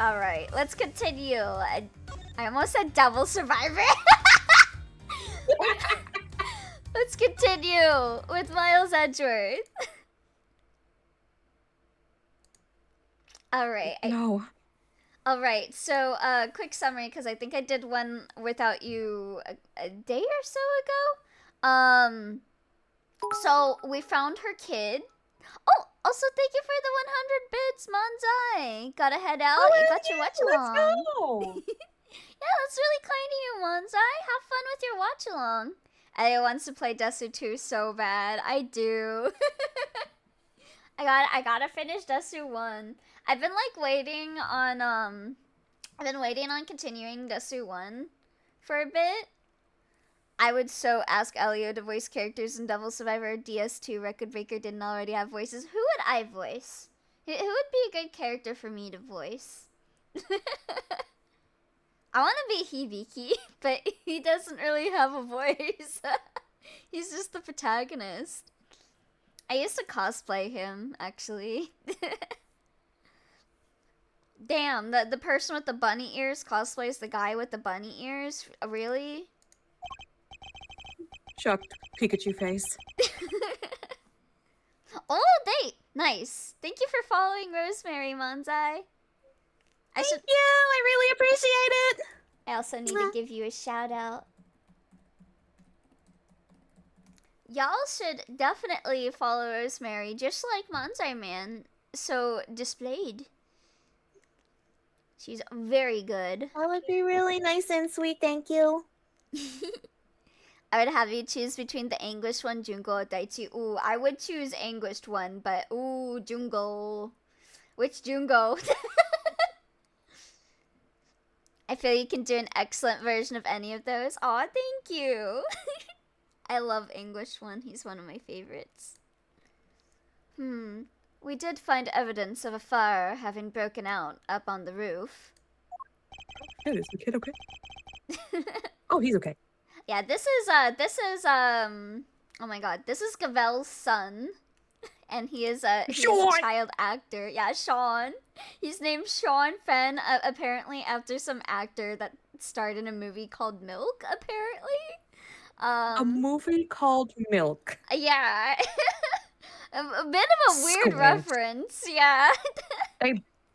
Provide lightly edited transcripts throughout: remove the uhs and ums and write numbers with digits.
Alright, let's continue. I almost said Devil Survivor. Let's continue with Miles Edgeworth. Alright. No. Alright, so quick summary, because I think I did one without you a day or so ago. So we found her kid. Oh, also thank you for the 100 bits, Monzai. Gotta head out. Oh, You got your watch along. Let's go. Yeah, that's really kind of you, Monzai. Have fun with your watch along. I wants to play Desu 2 so bad. I do. I gotta finish Desu 1. I've been like waiting on continuing Desu 1 for a bit. I would so ask Elio to voice characters in Devil Survivor. DS2 Record Breaker didn't already have voices. Who would I voice? Who would be a good character for me to voice? I want to be Hibiki, but he doesn't really have a voice. He's just the protagonist. I used to cosplay him, actually. Damn, the person with the bunny ears cosplays the guy with the bunny ears? Really? Shocked Pikachu face. Oh, date! Nice. Thank you for following Rosemary, Monzai. Thank you! I really appreciate it! I also need to give you a shout out. Y'all should definitely follow Rosemary, just like Monzai Man. So displayed. She's very good. That would be really nice and sweet, thank you. I would have you choose between the Anguished one, Jungo, or Daichi. Ooh, I would choose Anguished one, but ooh, Jungo. Which Jungo? I feel you can do an excellent version of any of those. Aw, thank you. I love Anguished one. He's one of my favorites. We did find evidence of a fire having broken out up on the roof. Good, is the kid okay? Oh, he's okay. Yeah, this is oh my god, this is Gavel's son. And he is a child actor. Yeah, Sean. He's named Sean Fenn, apparently after some actor that starred in a movie called Milk, apparently. A movie called Milk. Yeah. a bit of a weird reference, yeah.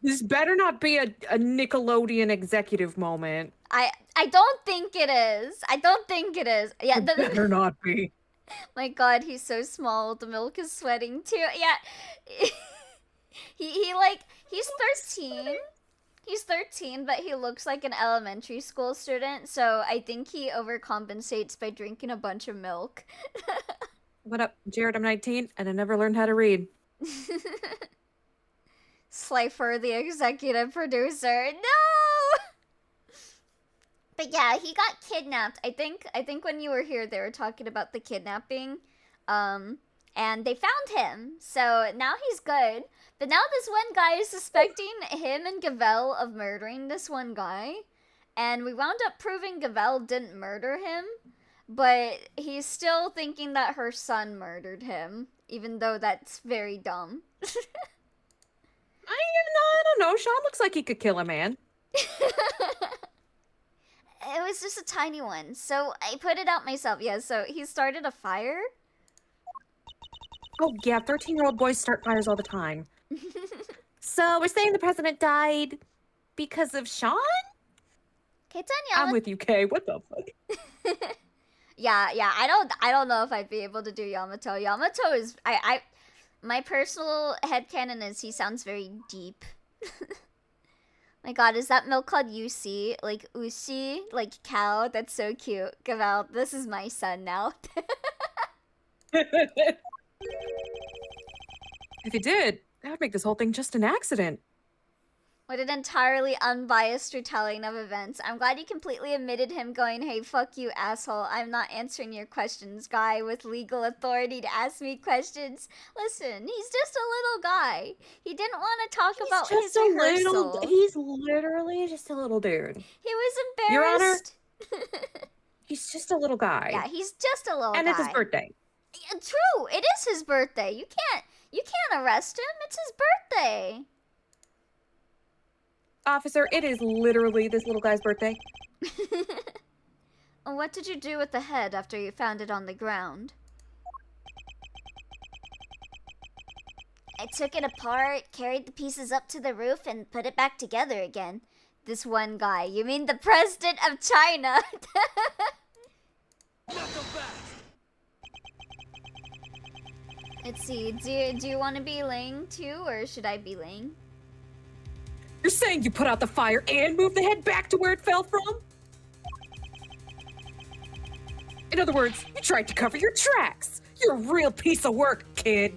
This better not be a Nickelodeon executive moment. I don't think it is. I don't think it is. Yeah, It better not be. My god, he's so small. The milk is sweating too. Yeah. He's 13. He's 13, but he looks like an elementary school student, so I think he overcompensates by drinking a bunch of milk. What up, Jared? I'm 19, and I never learned how to read. Slifer, the executive producer. No! But yeah, he got kidnapped. I think when you were here, they were talking about the kidnapping. And they found him. So now he's good. But now this one guy is suspecting him and Gavel of murdering this one guy. And we wound up proving Gavel didn't murder him. But he's still thinking that her son murdered him. Even though that's very dumb. I don't know. Sean looks like he could kill a man. It was just a tiny one, so I put it out myself. Yeah, so he started a fire. Oh, yeah, 13-year-old boys start fires all the time. So, we're saying the president died because of Sean? I'm with you, Kay. What the fuck? Yeah, I don't know if I'd be able to do Yamato. Yamato is... My personal headcanon is he sounds very deep. My god, is that milk called Yusi? Like Ushi? Like cow? That's so cute. Gavel, this is my son now. If he did, that would make this whole thing just an accident. What an entirely unbiased retelling of events. I'm glad you completely admitted him going, hey, fuck you, asshole. I'm not answering your questions, guy with legal authority to ask me questions. Listen, he's just a little guy. He didn't want to talk about his rehearsal. He's literally just a little dude. He was embarrassed. Your Honor, he's just a little guy. Yeah, he's just a little guy. And it's his birthday. Yeah, true, it is his birthday. You can't arrest him. It's his birthday. Officer, it is literally this little guy's birthday. What did you do with the head after you found it on the ground? I took it apart, carried the pieces up to the roof, and put it back together again. This one guy. You mean the president of China? Let's see. Do you want to be laying too, or should I be laying? You're saying you put out the fire and moved the head back to where it fell from? In other words, you tried to cover your tracks. You're a real piece of work, kid.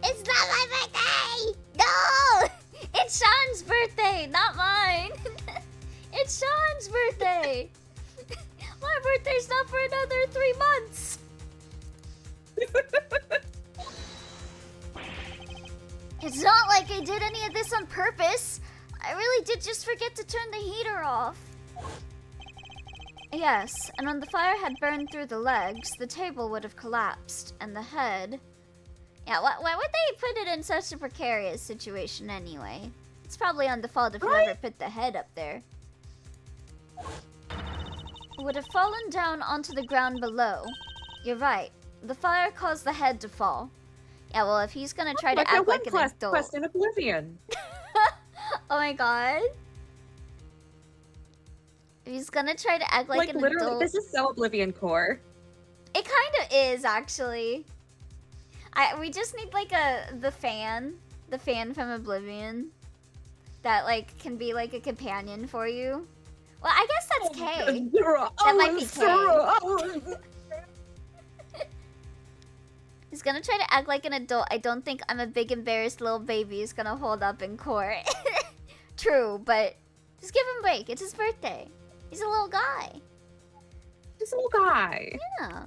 It's not my birthday! No! It's Sean's birthday, not mine! It's Sean's birthday! My birthday's not for another 3 months! It's not like I did any of this on purpose. I really did just forget to turn the heater off. Yes, and when the fire had burned through the legs, the table would have collapsed, and the head... Yeah, why would they put it in such a precarious situation anyway? It's probably on default if whoever put the head up there. Would have fallen down onto the ground below. You're right. The fire caused the head to fall. Yeah, well, if he's gonna try to act like an adult... Quest in Oblivion. Oh my god. If he's gonna try to act like an literally, adult... this is so Oblivion core. It kind of is, actually. We just need like the fan from Oblivion that like can be like a companion for you. Well, I guess that's Kay. That might be Kay. He's gonna try to act like an adult. I don't think I'm a big embarrassed little baby who's gonna hold up in court. True, but just give him a break. It's his birthday. He's a little guy. He's a little guy. Yeah.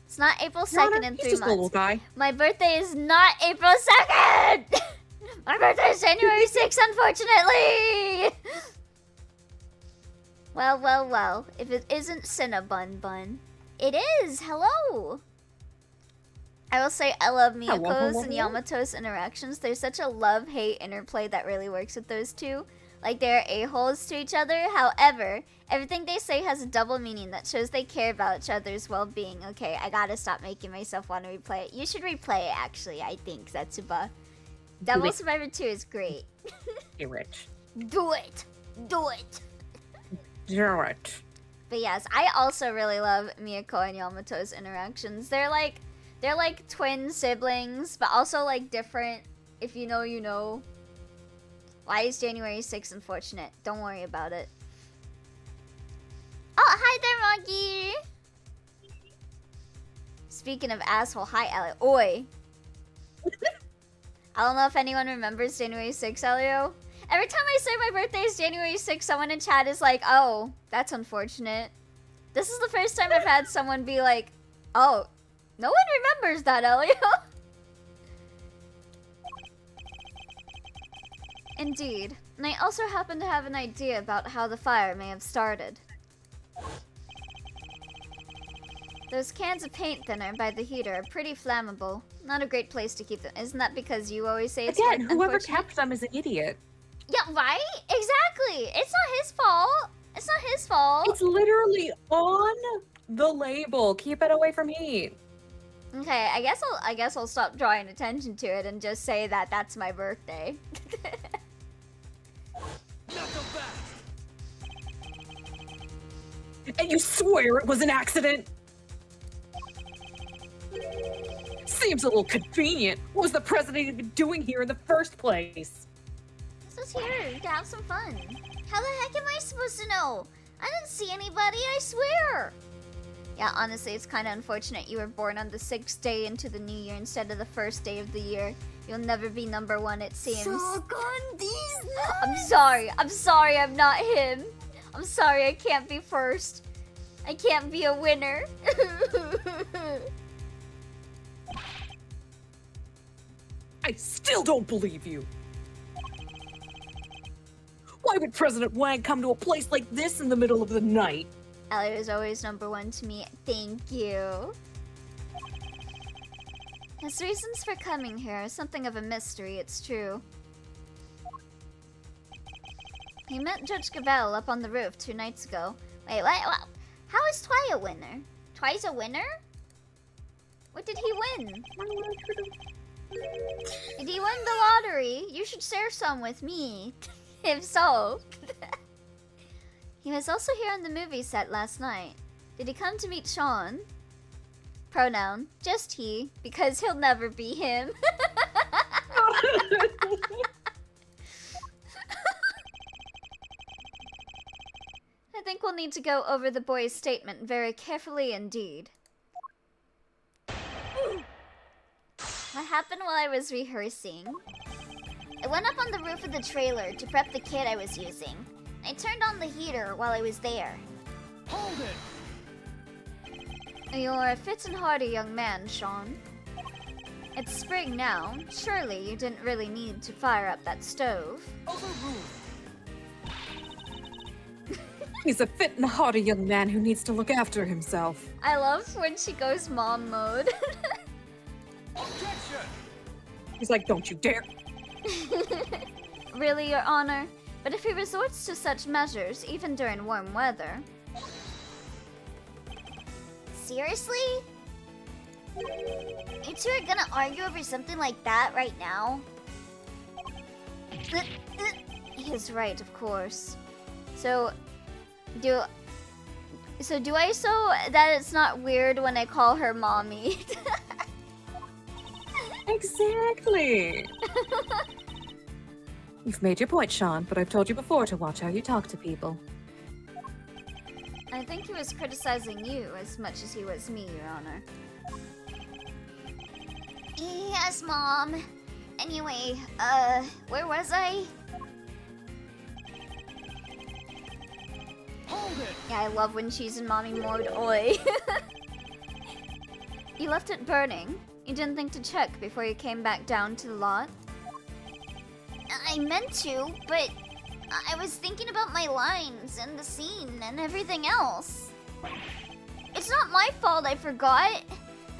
It's not April 2nd in 3 He's just a little months. guy. My birthday is not April 2nd! My birthday is January 6th, unfortunately! Well. If it isn't Cinnabun Bun, it is! Hello! I will say I love Miyako's and Yamato's interactions. There's such a love-hate interplay that really works with those two. Like, they're a-holes to each other. However, everything they say has a double meaning that shows they care about each other's well-being. Okay, I gotta stop making myself want to replay it. You should replay it, actually, I think, Setsuba. Devil Survivor 2 is great. Hey, Rich. Do it! Do it! Do it. But yes, I also really love Miyako and Yamato's interactions. They're like twin siblings, but also like different. If you know, you know. Why is January 6th unfortunate? Don't worry about it. Oh, hi there, Moggy! Speaking of asshole, hi, Elio. Oi! I don't know if anyone remembers January 6th, Elio. Every time I say my birthday is January 6th, someone in chat is like, oh, that's unfortunate. This is the first time I've had someone be like, oh, no one remembers that, Elio. Indeed. And I also happen to have an idea about how the fire may have started. Those cans of paint thinner by the heater are pretty flammable. Not a great place to keep them. Isn't that because you always say it's Again, whoever unfortunate? kept them is an idiot. Yeah, right? Exactly. It's not his fault. It's not his fault. It's literally on the label. Keep it away from heat. Okay, I guess I'll stop drawing attention to it and just say that that's my birthday. And you swear it was an accident? Seems a little convenient. What was the president even doing here in the first place? This is here to have some fun. How the heck am I supposed to know? I didn't see anybody, I swear. Yeah, honestly, it's kind of unfortunate you were born on the 6th day into the new year instead of the first day of the year. You'll never be number one, it seems. I'm sorry I'm not him. I'm sorry I can't be first. I can't be a winner. I still don't believe you. Why would President Wang come to a place like this in the middle of the night? Elliot is always number one to me. Thank you. His reasons for coming here are something of a mystery, it's true. He met Judge Gavel up on the roof 2 nights ago. Wait, what? How is Twy a winner? Twy's a winner? What did he win? Did he win the lottery? You should share some with me. If so. He was also here on the movie set last night. Did he come to meet Sean? Pronoun, just he, because he'll never be him. I think we'll need to go over the boy's statement very carefully indeed. What happened while I was rehearsing? I went up on the roof of the trailer to prep the kit I was using. I turned on the heater while I was there. Hold it! You're a fit and hearty young man, Sean. It's spring now. Surely you didn't really need to fire up that stove. Overruled! He's a fit and hearty young man who needs to look after himself. I love when she goes mom mode. Objection! He's like, don't you dare. Really, Your Honor? But if he resorts to such measures, even during warm weather... Seriously? You two are gonna argue over something like that right now? He's right, of course. So do I so that it's not weird when I call her mommy? Exactly. You've made your point, Sean, but I've told you before to watch how you talk to people. I think he was criticizing you as much as he was me, Your Honor. Yes, Mom. Anyway, where was I? Hold it! Yeah, I love when she's in mommy mode. Oi. You left it burning. You didn't think to check before you came back down to the lot? I meant to, but I was thinking about my lines and the scene and everything else. It's not my fault I forgot.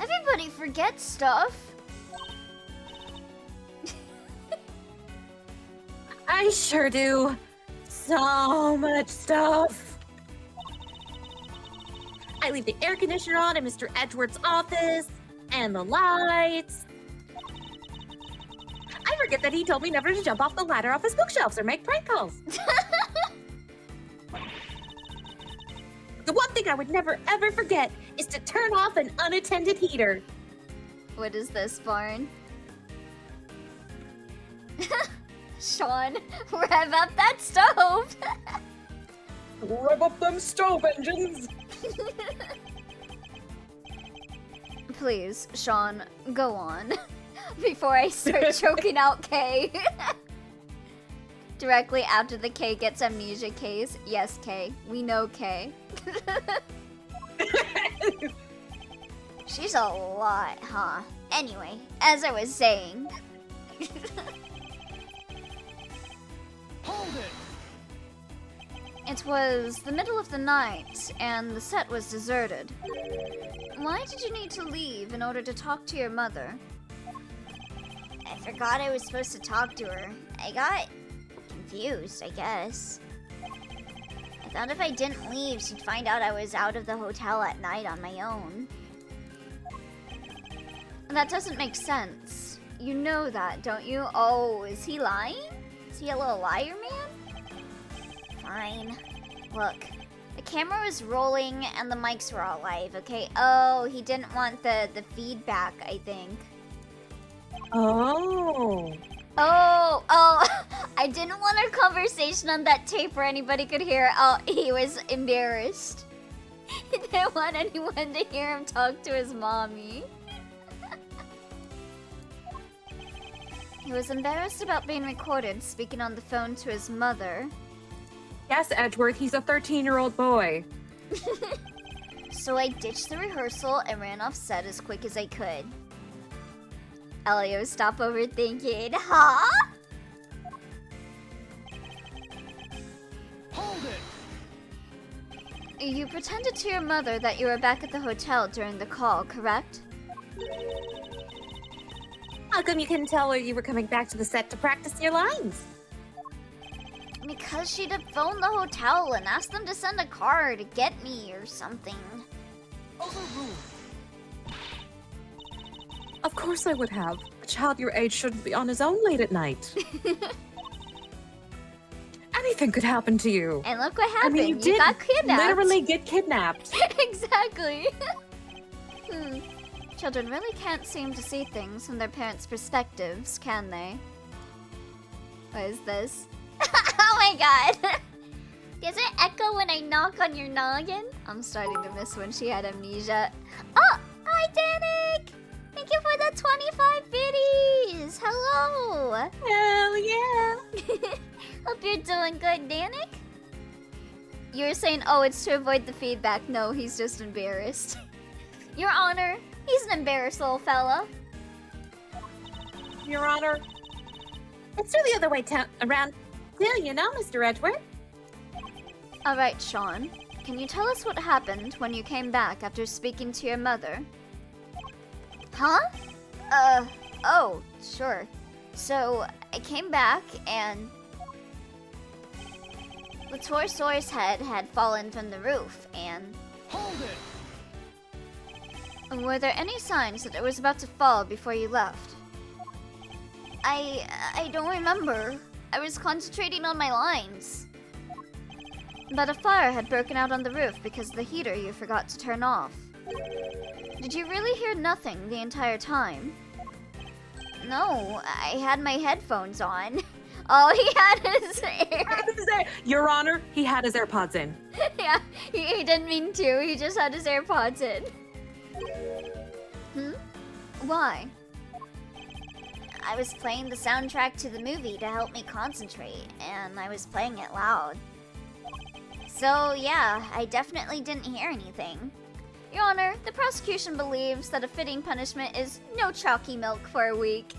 Everybody forgets stuff. I sure do. So much stuff. I leave the air conditioner on in Mr. Edgeworth's office, and the lights. I forget that he told me never to jump off the ladder off his bookshelves or make prank calls. The one thing I would never ever forget is to turn off an unattended heater. What is this, Barn? Sean, rev up that stove! Rev up them stove engines! Please, Sean, go on. Before I start choking out Kay. Directly after the K gets amnesia K's. Yes, Kay. We know Kay. She's a lot, huh? Anyway, as I was saying. Hold it! It was the middle of the night, and the set was deserted. Why did you need to leave in order to talk to your mother? I forgot I was supposed to talk to her. I got confused, I guess. I thought if I didn't leave, she'd find out I was out of the hotel at night on my own. That doesn't make sense. You know that, don't you? Oh, is he lying? Is he a little liar, man? Fine. Look, the camera was rolling and the mics were all live, okay? Oh, he didn't want the feedback, I think. Oh. Oh, I didn't want our conversation on that tape where anybody could hear. Oh, he was embarrassed. He didn't want anyone to hear him talk to his mommy. He was embarrassed about being recorded speaking on the phone to his mother. Yes, Edgeworth, he's a 13-year-old boy. So I ditched the rehearsal and ran off set as quick as I could. Elio, stop overthinking. Huh? Hold it! You pretended to your mother that you were back at the hotel during the call, correct? How come you couldn't tell her you were coming back to the set to practice your lines? Because she'd have phoned the hotel and asked them to send a car to get me or something. Overruled. Of course I would have. A child your age shouldn't be on his own late at night. Anything could happen to you. And look what I happened. mean, you did got kidnapped. literally get kidnapped. Exactly. Children really can't seem to see things from their parents' perspectives, can they? What is this? Oh my god! Does it echo when I knock on your noggin? I'm starting to miss when she had amnesia. Oh! Hi, Danik! Thank you for the 25 biddies! Hello! Hell yeah! Hope you're doing good, Danik? You were saying, oh, it's to avoid the feedback. No, he's just embarrassed. Your Honor, he's an embarrassed little fella. Your Honor. Let's do the other way around. Do you know, Mr. Edgeworth? Alright, Sean. Can you tell us what happened when you came back after speaking to your mother? Huh? Oh, sure. So, I came back and... the Torosaurus head had fallen from the roof, and... Hold it. Were there any signs that it was about to fall before you left? I don't remember. I was concentrating on my lines. But a fire had broken out on the roof because of the heater you forgot to turn off. Did you really hear nothing the entire time? No, I had my headphones on. Oh, he had his ear. Your Honor, he had his AirPods in. Yeah, he didn't mean to. He just had his AirPods in. Why? I was playing the soundtrack to the movie to help me concentrate, and I was playing it loud. So, yeah, I definitely didn't hear anything. Your Honor, the prosecution believes that a fitting punishment is no chalky milk for a week.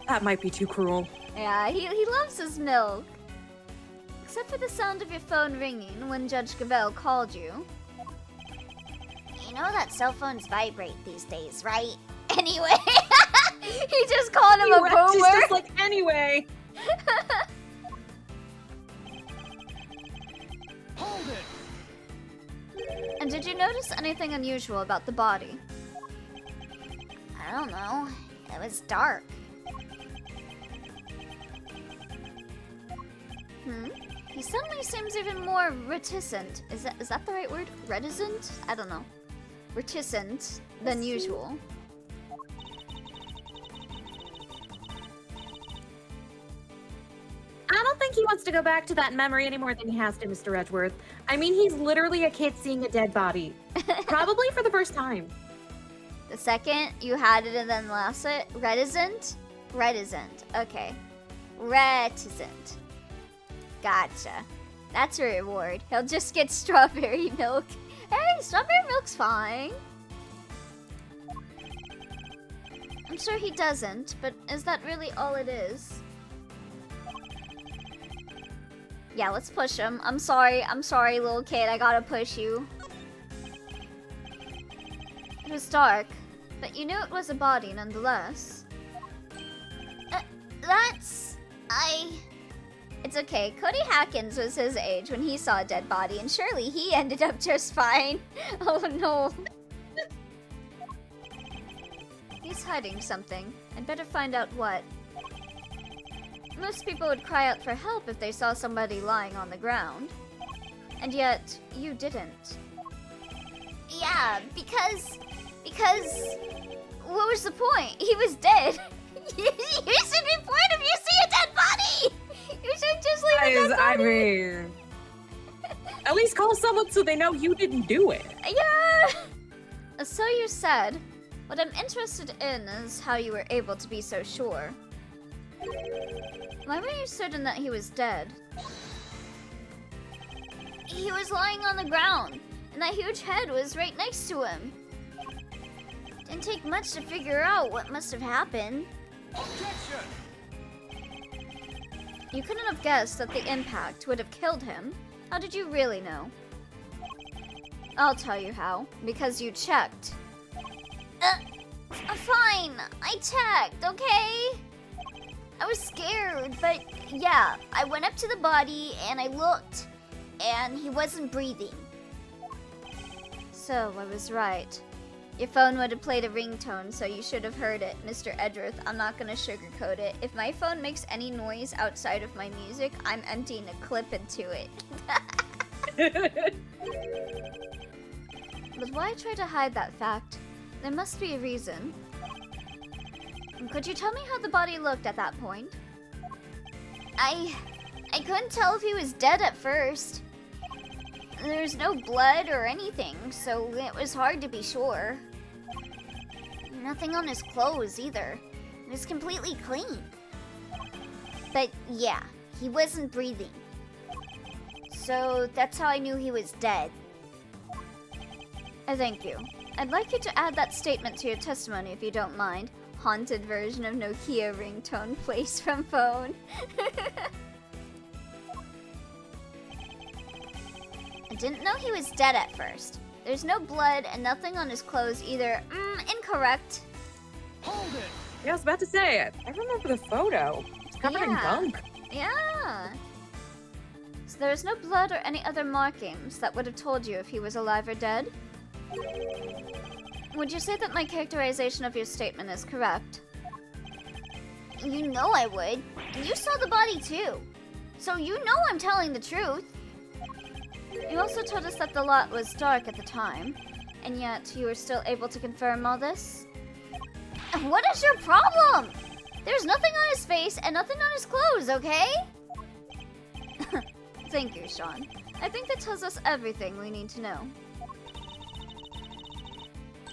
That might be too cruel. Yeah, he loves his milk. Except for the sound of your phone ringing when Judge Gavelle called you. You know that cell phones vibrate these days, right? Anyway, he just called him a boomer. He's just like, anyway. Hold it. And did you notice anything unusual about the body? I don't know. It was dark. He suddenly seems even more reticent. Is that the right word? Reticent? I don't know. Reticent than usual. I don't think he wants to go back to that memory any more than he has to, Mr. Edgeworth. I mean, he's literally a kid seeing a dead body. Probably for the first time. The second you had it and then lost it. Reticent? Reticent. Okay. Reticent. Gotcha. That's a reward. He'll just get strawberry milk. Hey, strawberry milk's fine. I'm sure he doesn't, but is that really all it is? Yeah, let's push him. I'm sorry, little kid. I gotta push you. It was dark, but you knew it was a body nonetheless. It's okay. Cody Hackins was his age when he saw a dead body, and surely he ended up just fine. Oh no. He's hiding something. I'd better find out what. Most people would cry out for help if they saw somebody lying on the ground. And yet, you didn't. Yeah, because... What was the point? He was dead. You should report if you see a dead body! You should just leave a dead body! I mean... At least call someone so they know you didn't do it. Yeah! So you said. What I'm interested in is how you were able to be so sure. Why were you certain that he was dead? He was lying on the ground, and that huge head was right next to him. Didn't take much to figure out what must have happened. Objection. You couldn't have guessed that the impact would have killed him. How did you really know? I'll tell you how. Because you checked. Fine. I checked, okay? I was scared, but yeah, I went up to the body and I looked, and he wasn't breathing. So I was right. Your phone would have played a ringtone, so you should have heard it, Mr. Edgeworth. I'm not gonna sugarcoat it. If my phone makes any noise outside of my music, I'm emptying a clip into it. But why try to hide that fact? There must be a reason. Could you tell me how the body looked at that point? I couldn't tell if he was dead at first. There's no blood or anything, so it was hard to be sure. Nothing on his clothes either. It was completely clean. But yeah, he wasn't breathing. So that's how I knew he was dead. Thank you. I'd like you to add that statement to your testimony if you don't mind. Haunted version of Nokia ringtone plays from phone. I didn't know he was dead at first. There's no blood and nothing on his clothes either. Incorrect. Hold it! Yeah, I was about to say it. I remember the photo. It's covered in gunk. Yeah. So there's no blood or any other markings that would have told you if he was alive or dead? Would you say that my characterization of your statement is correct? You know I would. You saw the body too. So you know I'm telling the truth. You also told us that the lot was dark at the time, and yet you were still able to confirm all this? What is your problem? There's nothing on his face and nothing on his clothes, okay? Thank you, Sean. I think that tells us everything we need to know.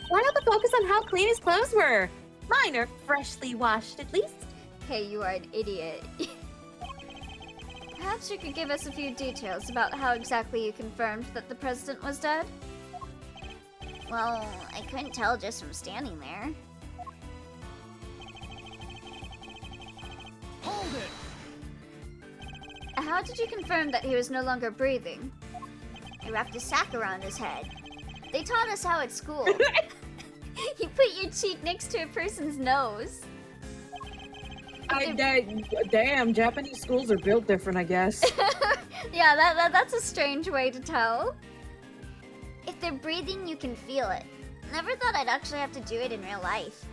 Why not the focus on how clean his clothes were? Mine are freshly washed, at least. Hey, you are an idiot. Perhaps you could give us a few details about how exactly you confirmed that the president was dead? Well, I couldn't tell just from standing there. Hold it! How did you confirm that he was no longer breathing? He wrapped a sack around his head. They taught us how at school. You put your cheek next to a person's nose. Damn, Japanese schools are built different, I guess. Yeah, that's a strange way to tell. If they're breathing, you can feel it. Never thought I'd actually have to do it in real life.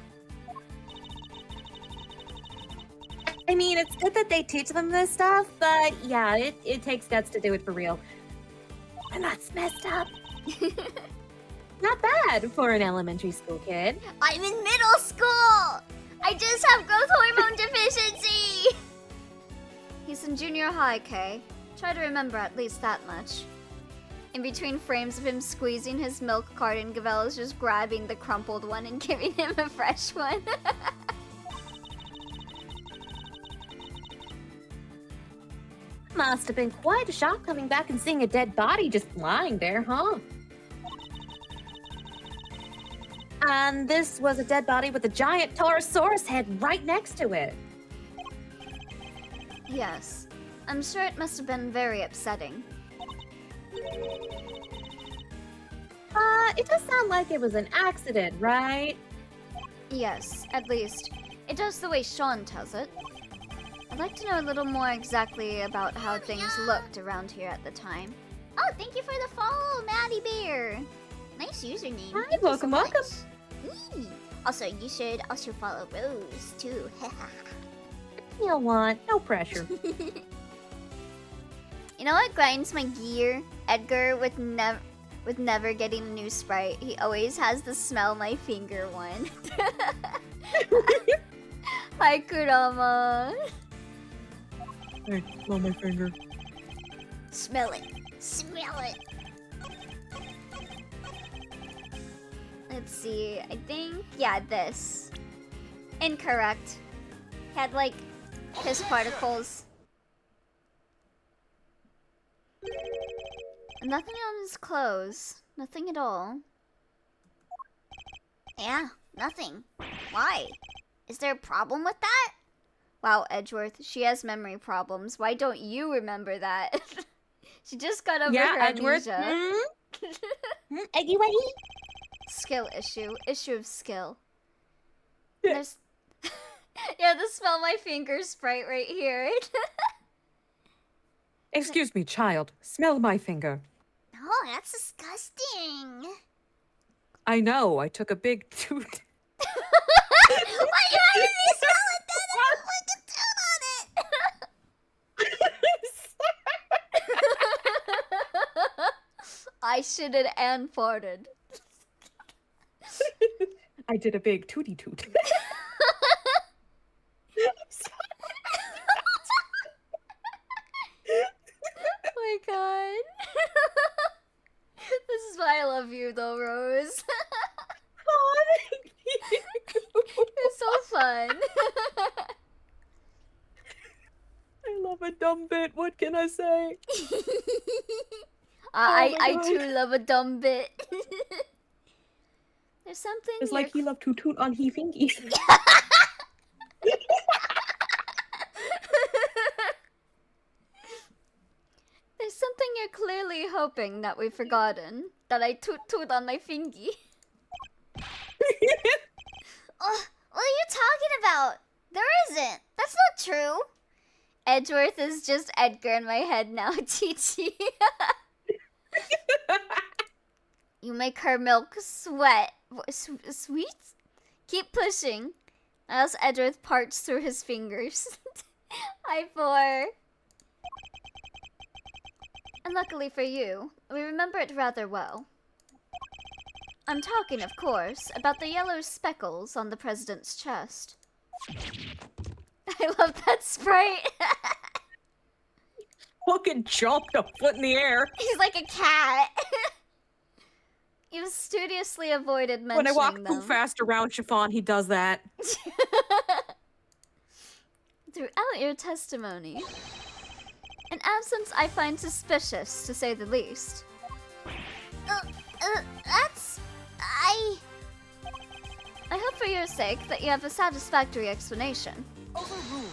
I mean, it's good that they teach them this stuff, but yeah, it takes guts to do it for real. And that's messed up. Not bad for an elementary school kid. I'm in middle school! I just have growth hormone deficiency! He's in junior high, Kay. Try to remember at least that much. In between frames of him squeezing his milk carton, Gavella's just grabbing the crumpled one and giving him a fresh one. Must have been quite a shock coming back and seeing a dead body just lying there, huh? And this was a dead body with a giant Taurosaurus head right next to it. Yes. I'm sure it must have been very upsetting. It does sound like it was an accident, right? Yes, at least. It does the way Sean tells it. I'd like to know a little more exactly about how things looked around here at the time. Oh, thank you for the follow, Maddie Bear! Nice username. Hi, Thank you so welcome, welcome. much. Also, you should also follow Rose, too. You'll want, no pressure. You know what grinds my gear? Edgar with never getting a new Sprite. He always has the smell my finger one. Hi, Kurama. Hey, smell my finger. Smell it. Smell it. Let's see. I think, yeah, this. Incorrect. Had like piss particles. Nothing on his clothes. Nothing at all. Yeah, nothing. Why? Is there a problem with that? Wow, Edgeworth, she has memory problems. Why don't you remember that? She just got over her Edgeworth. amnesia. Eggy weggy. Skill issue. Issue of skill. There's Yeah, the smell my fingers sprite right here. Excuse me, child. Smell my finger. Oh, that's disgusting. I know, I took a big toot. Why you having me smell it then? I don't want to toot on it. I shitted and farted. I did a big tooty toot. Oh my god. This is why I love you though, Rose. It's so fun. I love a dumb bit. What can I say? I God. too love a dumb bit. There's something It's you're like he loved to toot on he fingy. There's something you're clearly hoping that we've forgotten. That I toot toot on my fingy. Oh, what are you talking about? There isn't. That's not true. Edgeworth is just Edgar in my head now, Chi-Chi. You make her milk sweat. Sweet? Keep pushing. As Edgeworth parts through his fingers. I4. And luckily for you, we remember it rather well. I'm talking, of course, about the yellow speckles on the president's chest. I love that sprite. Fucking chopped a foot in the air. He's like a cat. You've studiously avoided mentioning When I walk them. too fast around Chiffon, he does that. Throughout your testimony. An absence I find suspicious, to say the least. That's... I hope for your sake that you have a satisfactory explanation. Overruled.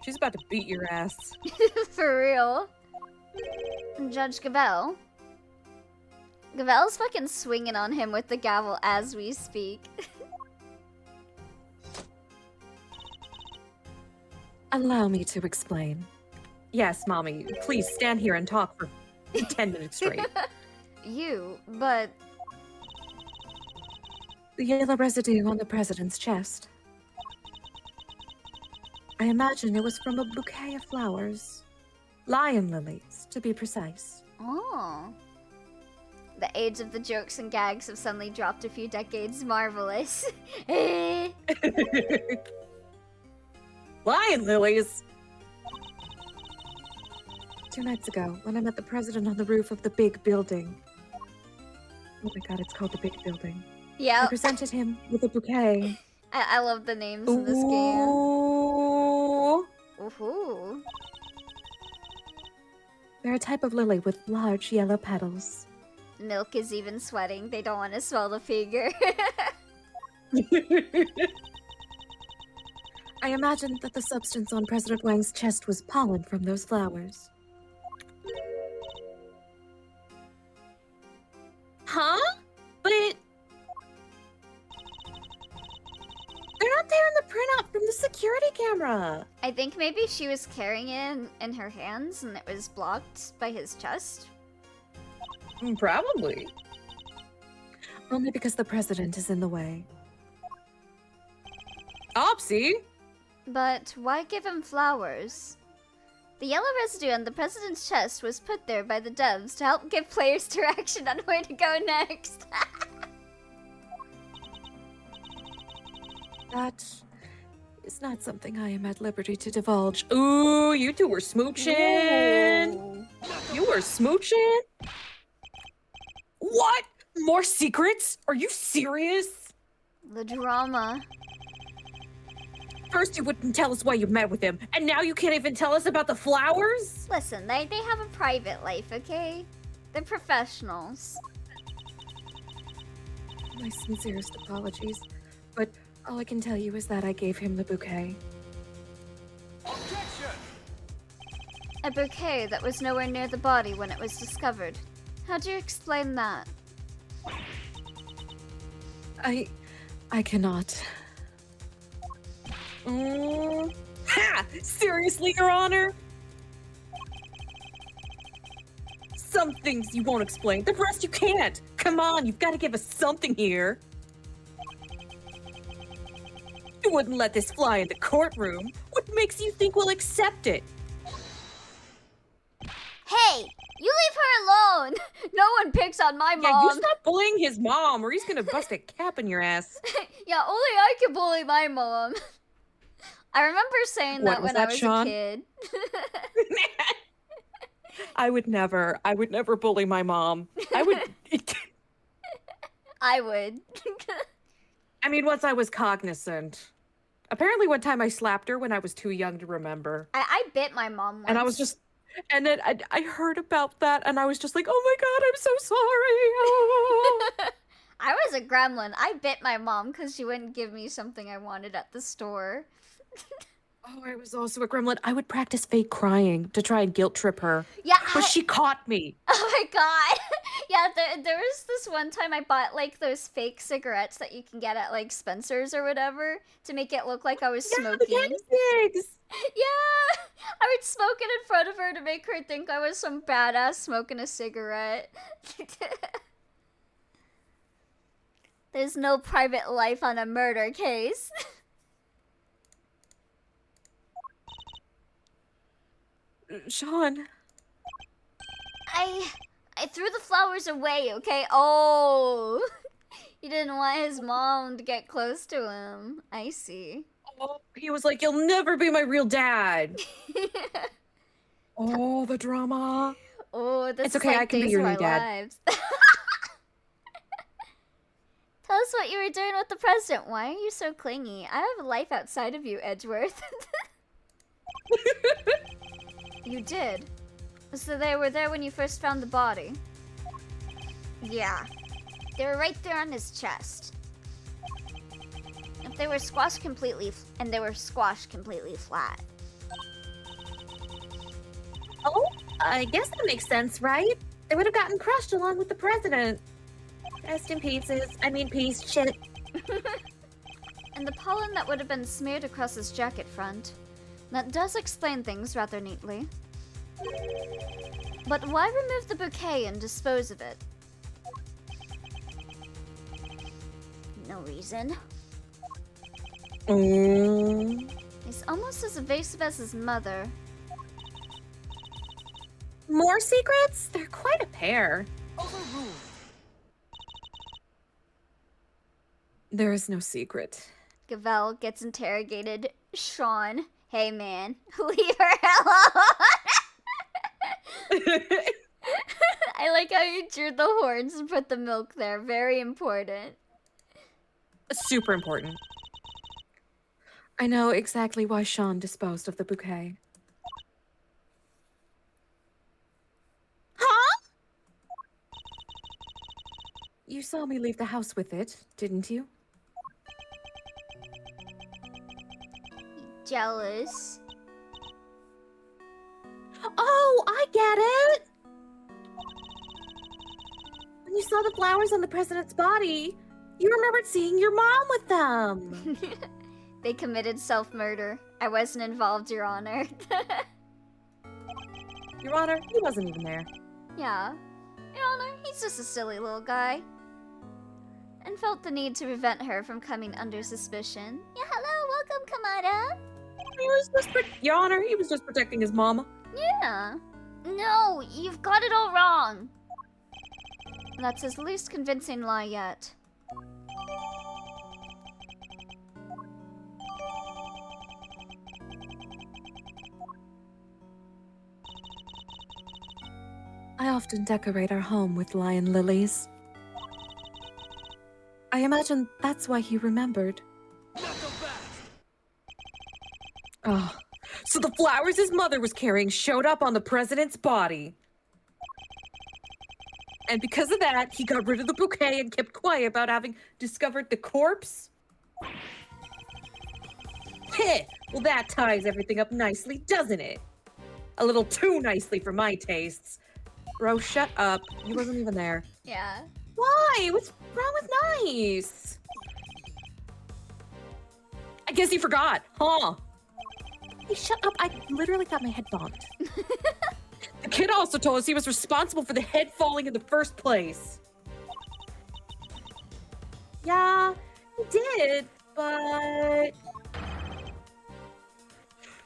She's about to beat your ass. For real. Judge Gabel. Gabel's fucking swinging on him with the gavel as we speak. Allow me to explain. Yes, Mommy, please stand here and talk for 10 minutes straight. But... The yellow residue on the president's chest. I imagine it was from a bouquet of flowers. Lion lilies, to be precise. Oh. The age of the jokes and gags have suddenly dropped a few decades. Marvelous. Lion lilies? 2 nights ago, when I met the president on the roof of the big building. Oh my god, it's called the big building. I Yeah, presented him with a bouquet. I love the names in this game. Ooh. Ooh. They're a type of lily with large yellow petals. Milk is even sweating. They don't want to swell the figure. I imagined that the substance on President Wang's chest was pollen from those flowers. Huh? But they're not there in the printout from the security camera. I think maybe she was carrying it in her hands and it was blocked by his chest. Probably. Only because the president is in the way. Opsy! But why give him flowers? The yellow residue on the president's chest was put there by the devs to help give players direction on where to go next. That is not something I am at liberty to divulge. Ooh, you two were smooching. Ooh. You were smooching? What? More secrets? Are you serious? The drama. First you wouldn't tell us why you met with him, and now you can't even tell us about the flowers? Listen, they have a private life, okay? They're professionals. My sincerest apologies, but all I can tell you is that I gave him the bouquet. Objection! A bouquet that was nowhere near the body when it was discovered. How do you explain that? I cannot. Ha! Seriously, Your Honor? Some things you won't explain, the rest you can't. Come on, you've got to give us something here. You wouldn't let this fly in the courtroom. What makes you think we'll accept it? Hey, you leave her alone. No one picks on my Yeah, you mom. stop bullying his mom, or he's gonna bust a cap in your ass. Yeah, only I can bully my mom. I remember saying What that was when I that, was Sean? a kid. I would never bully my mom. I would. I would. I mean, once I was cognizant. Apparently, one time I slapped her when I was too young to remember. I bit my mom once. And I was just. And then I heard about that, and I was just like, oh my god, I'm so sorry. I was a gremlin. I bit my mom because she wouldn't give me something I wanted at the store. Oh, I was also a gremlin. I would practice fake crying to try and guilt trip her. Yeah, But she caught me. Oh my god. Yeah, there was this one time I bought like those fake cigarettes that you can get at like Spencer's or whatever to make it look like I was smoking. The candy sticks. Yeah, I would smoke it in front of her to make her think I was some badass smoking a cigarette. There's no private life on a murder case. Sean. I threw the flowers away, okay? Oh, he didn't want his mom to get close to him. I see. Oh, he was like, you'll never be my real dad. Oh, the drama. Oh, this It's is okay, like I can be days your of new our dad. lives. Tell us what you were doing with the president. Why are you so clingy? I have a life outside of you, Edgeworth. You did? So they were there when you first found the body? Yeah. They were right there on his chest. If they were squashed completely, and they were squashed completely flat. Oh, I guess that makes sense, right? They would have gotten crushed along with the president. Rest in pieces. I mean, piece shit. And the pollen that would have been smeared across his jacket front. That does explain things rather neatly. But why remove the bouquet and dispose of it? No reason. He's almost as evasive as his mother. More secrets? They're quite a pair. Overruled. There is no secret. Gavel gets interrogated. Sean, hey man, leave her alone. I like how you drew the horns and put the milk there. Very important. Super important. I know exactly why Sean disposed of the bouquet. Huh? You saw me leave the house with it, didn't you? Jealous. Oh, I get it! When you saw the flowers on the president's body, you remembered seeing your mom with them. They committed self-murder. I wasn't involved, Your Honor. Your Honor, he wasn't even there. Yeah. Your Honor, he's just a silly little guy. And felt the need to prevent her from coming under suspicion. Yeah, hello, welcome, Kamada. He was just Your Honor, he was just protecting his mama. Yeah. No, you've got it all wrong. That's his least convincing lie yet. I often decorate our home with lion lilies. I imagine that's why he remembered. Not so fast. Oh, So the flowers his mother was carrying showed up on the president's body. And because of that, he got rid of the bouquet and kept quiet about having discovered the corpse? Heh! Well, that ties everything up nicely, doesn't it? A little too nicely for my tastes. Bro, shut up. He wasn't even there. Yeah. Why? What's wrong with nice? I guess you forgot, huh? Hey, shut up. I literally got my head bonked. The kid also told us he was responsible for the head falling in the first place. Yeah, he did, but...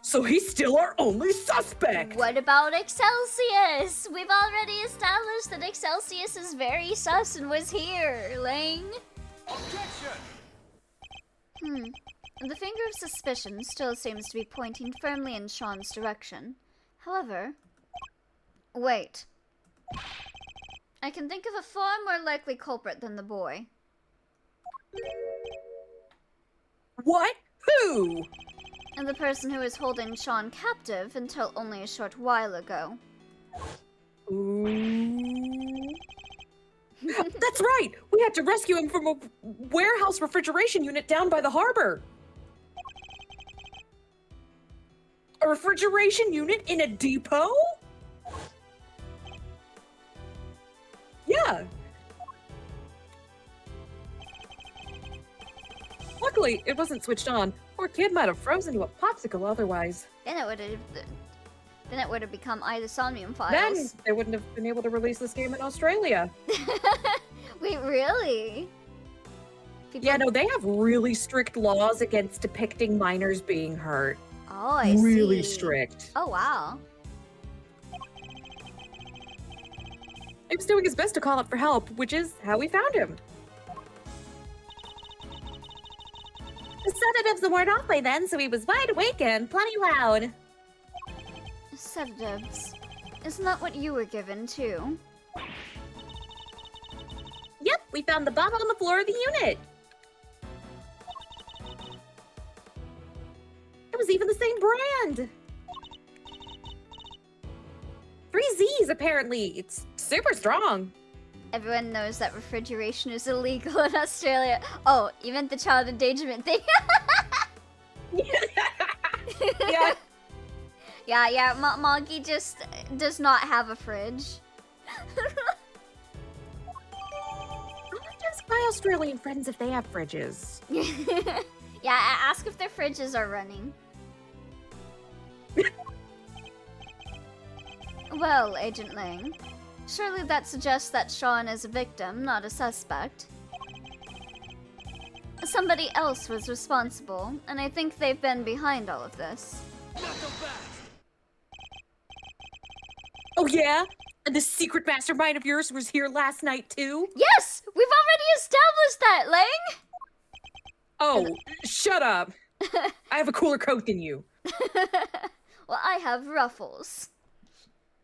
So he's still our only suspect! What about Excelsius? We've already established that Excelsius is very sus and was here, Lang. Objection! The finger of suspicion still seems to be pointing firmly in Sean's direction. However... Wait. I can think of a far more likely culprit than the boy. What? Who? And the person who was holding Sean captive until only a short while ago. Ooh. That's right! We had to rescue him from a warehouse refrigeration unit down by the harbor. A refrigeration unit in a depot? Yeah. Luckily, it wasn't switched on. Poor kid might have frozen to a popsicle otherwise. Then it would have become Somnium Then files. they wouldn't have been able to release this game in Australia. Wait, really? People... Yeah, no, they have really strict laws against depicting minors being hurt. Oh, I see. Really strict. Oh, wow. He was doing his best to call out for help, which is how we found him. The sedatives weren't off by then, so he was wide awake and plenty loud. Sedatives. Isn't that what you were given, too? Yep, we found the bottle on the floor of the unit. It was even the same brand. 3 Z's, apparently. It's super strong. Everyone knows that refrigeration is illegal in Australia. Oh, even the child endangerment thing. Yeah. Yeah, Moggy just does not have a fridge. I'll just my Australian friends if they have fridges. Yeah, ask if their fridges are running. Well, Agent Lang, surely that suggests that Sean is a victim, not a suspect. Somebody else was responsible, and I think they've been behind all of this. Knock him back! Oh yeah? And the secret mastermind of yours was here last night too? Yes! We've already established that, Lang! Oh, shut up. I have a cooler coat than you. Well, I have ruffles.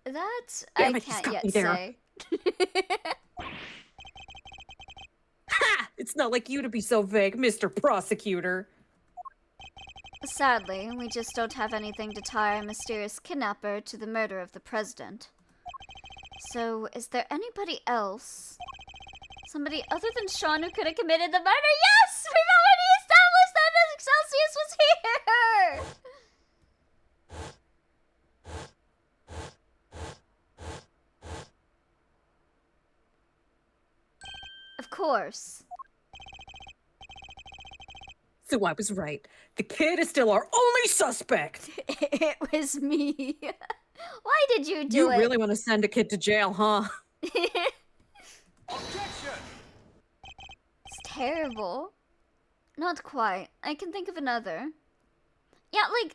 That Damn I it, he's can't got yet me there. say. Ha! It's not like you to be so vague, Mr. Prosecutor. Sadly, we just don't have anything to tie our mysterious kidnapper to the murder of the president. So, is there anybody else? Somebody other than Sean who could have committed the murder? Yes! We've already established that Excelsius was here! Of course. So I was right. The kid is still our only suspect. It was me. Why did you do You it? really want to send a kid to jail, huh? Objection! It's terrible. Not quite. I can think of another. Yeah, like,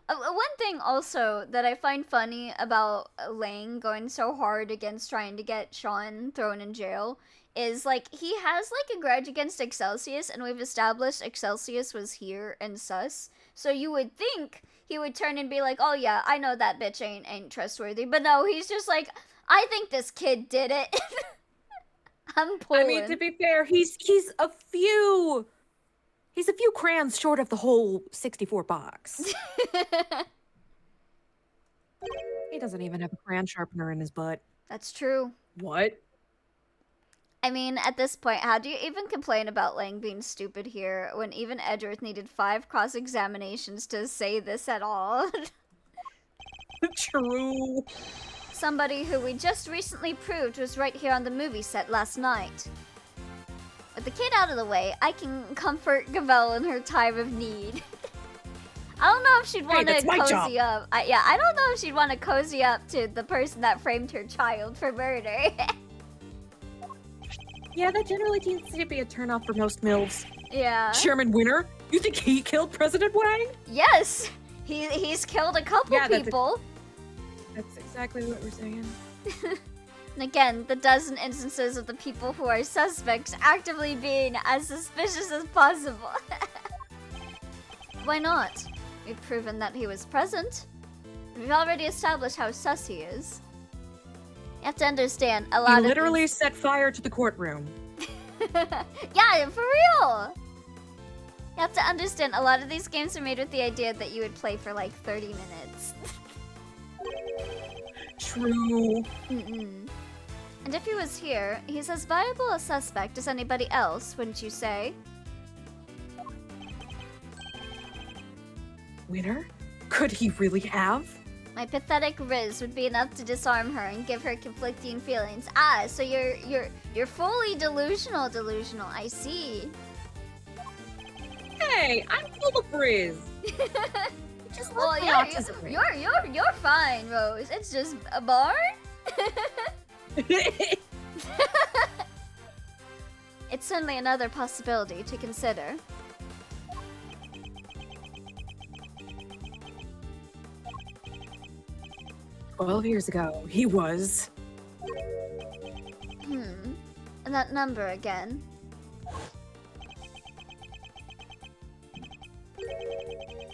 one thing also that I find funny about Lang going so hard against trying to get Sean thrown in jail is, like, he has, like, a grudge against Excelsius, and we've established Excelsius was here and sus. So you would think he would turn and be like, oh yeah, I know that bitch ain't trustworthy. But no, he's just like, I think this kid did it. I'm pulling. I mean, to be fair, he's a few crayons short of the whole 64 box. He doesn't even have a crayon sharpener in his butt. That's true. What? I mean, at this point, how do you even complain about Lang being stupid here when even Edgeworth needed 5 cross-examinations to say this at all? True. Somebody who we just recently proved was right here on the movie set last night. With the kid out of the way, I can comfort Gavel in her time of need. I don't know if she'd want to that's my cozy job. up. I don't know if she'd want to cozy up to the person that framed her child for murder. Yeah, that generally tends to be a turnoff for most MILFs. Yeah. Chairman Winner? You think he killed President Wang? Yes! He's killed a couple people. That's exactly what we're saying. And again, the dozen instances of the people who are suspects actively being as suspicious as possible. Why not? We've proven that he was present. We've already established how sus he is. You have to understand, a lot He of literally these... set fire to the courtroom. Yeah, for real! You have to understand, a lot of these games are made with the idea that you would play for like 30 minutes. True. And if he was here, he's as viable a suspect as anybody else, wouldn't you say? Winner? Could he really have? My pathetic riz would be enough to disarm her and give her conflicting feelings. Ah, so you're fully delusional. I see. Hey, I'm full of frizz. Just love my autism rate. You're fine, Rose. It's just a barn. It's certainly another possibility to consider. Well, years ago, he was. And that number again.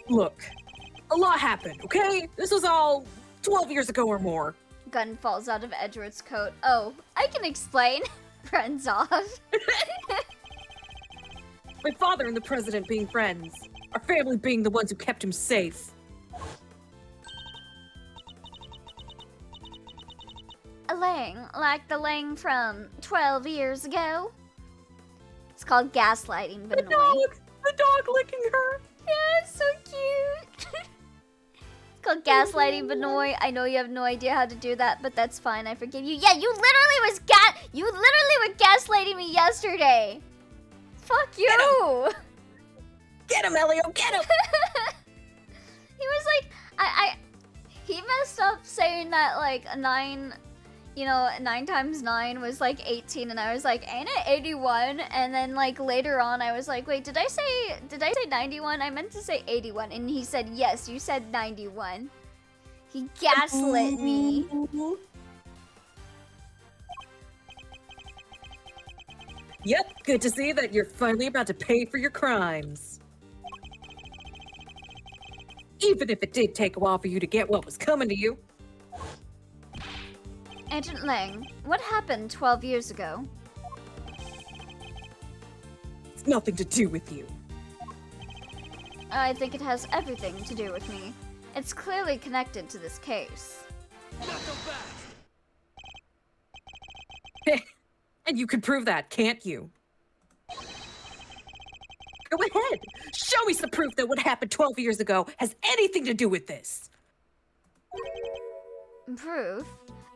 Look, a lot happened, okay? This was all 12 years ago or more. Gun falls out of Edgeworth's coat. Oh, I can explain. Runs off. My father and the president being friends. Our family being the ones who kept him safe. A Lang, like the Lang from 12 years ago. It's called gaslighting, but The dog licking her. Yeah, it's so cute. It's called gaslighting, Benoy. I know you have no idea how to do that, but that's fine. I forgive you. Yeah, you literally were gaslighting me yesterday. Fuck you. Get him, Elio, get him! He was like, he messed up saying that like 9 times 9 was like 18, and I was like, ain't it 81? And then like later on I was like, wait, did I say 91? I meant to say 81. And he said, yes, you said 91. He gaslit me. Yep, good to see that you're finally about to pay for your crimes. Even if it did take a while for you to get what was coming to you. Agent Lang, what happened 12 years ago? It's nothing to do with you. I think it has everything to do with me. It's clearly connected to this case. Knock him back. And you can prove that, can't you? Go ahead. Show me some proof that what happened 12 years ago has anything to do with this. Proof?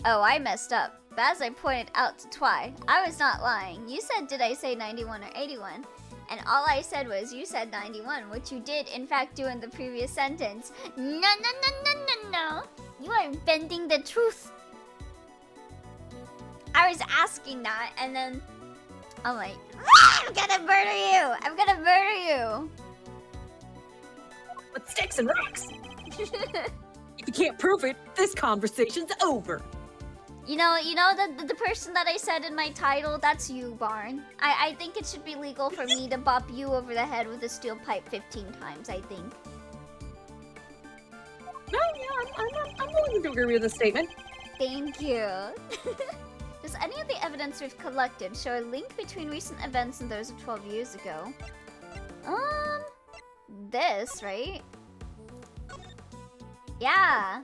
Oh, I messed up. But as I pointed out to Twy, I was not lying. You said, did I say 91 or 81? And all I said was, you said 91, which you did in fact do in the previous sentence. No. You are bending the truth. I was asking that, and then I'm like, I'm gonna murder you! I'm gonna murder you! With sticks and rocks. If you can't prove it, this conversation's over. You know the person that I said in my title, that's you, Barn. I think it should be legal for me to bop you over the head with a steel pipe 15 times, I think. No, yeah, I'm willing to agree with this statement. Thank you. Does any of the evidence we've collected show a link between recent events and those of 12 years ago? This, right? Yeah.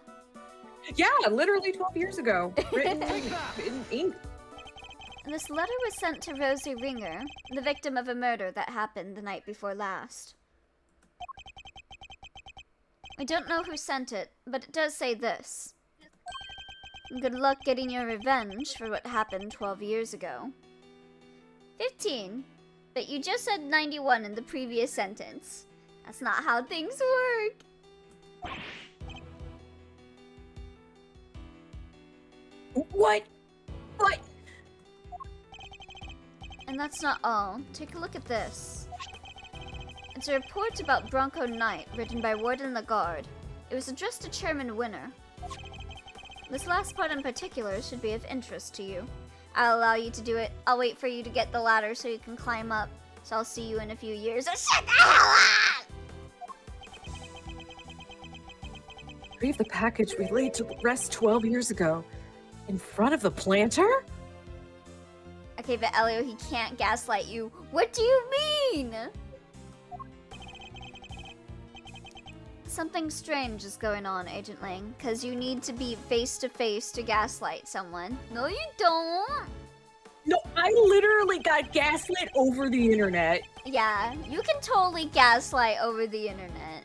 Yeah, literally 12 years ago. Written in ink. This letter was sent to Rosie Ringer, the victim of a murder that happened the night before last. We don't know who sent it, but it does say this. Good luck getting your revenge for what happened 12 years ago. 15. But you just said 91 in the previous sentence. That's not how things work. What? What? And that's not all. Take a look at this. It's a report about Bronco Knight, written by Warden Lagarde. It was addressed to Chairman Winner. This last part in particular should be of interest to you. I'll allow you to do it. I'll wait for you to get the ladder so you can climb up. So I'll see you in a few years. Oh, shut the hell up! Retrieve the package we laid to rest 12 years ago. In front of the planter? Okay, but Elio, he can't gaslight you. What do you mean? Something strange is going on, Agent Lang, because you need to be face to face to gaslight someone. No, you don't. No, I literally got gaslit over the internet. Yeah, you can totally gaslight over the internet.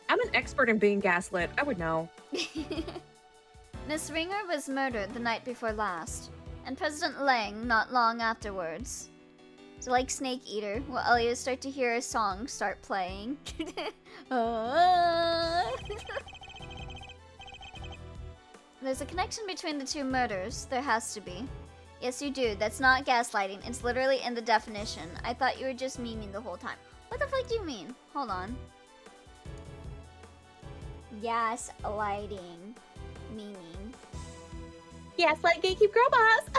I'm an expert in being gaslit. I would know. Miss Ringer was murdered the night before last, and President Lang not long afterwards. So like Snake Eater, will Elio start to hear a song start playing? There's a connection between the two murders. There has to be. Yes, you do. That's not gaslighting. It's literally in the definition. I thought you were just memeing the whole time. What the fuck do you mean? Hold on. Gaslighting. Meaning. Yes, like Gatekeep Girl Boss.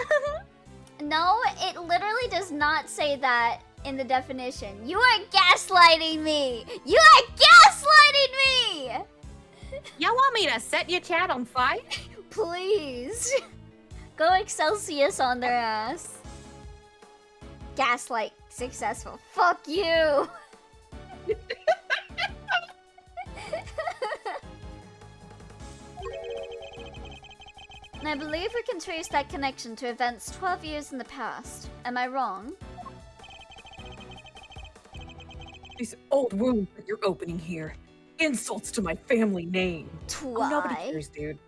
No, it literally does not say that in the definition. You are gaslighting me! You are gaslighting me! Y'all want me to set your chat on fire? Please. Go Excelsius on their ass. Gaslight successful. Fuck you! And I believe we can trace that connection to events 12 years in the past. Am I wrong? These old wounds that you're opening here. Insults to my family name. Oh, nobody Twi. cares, dude.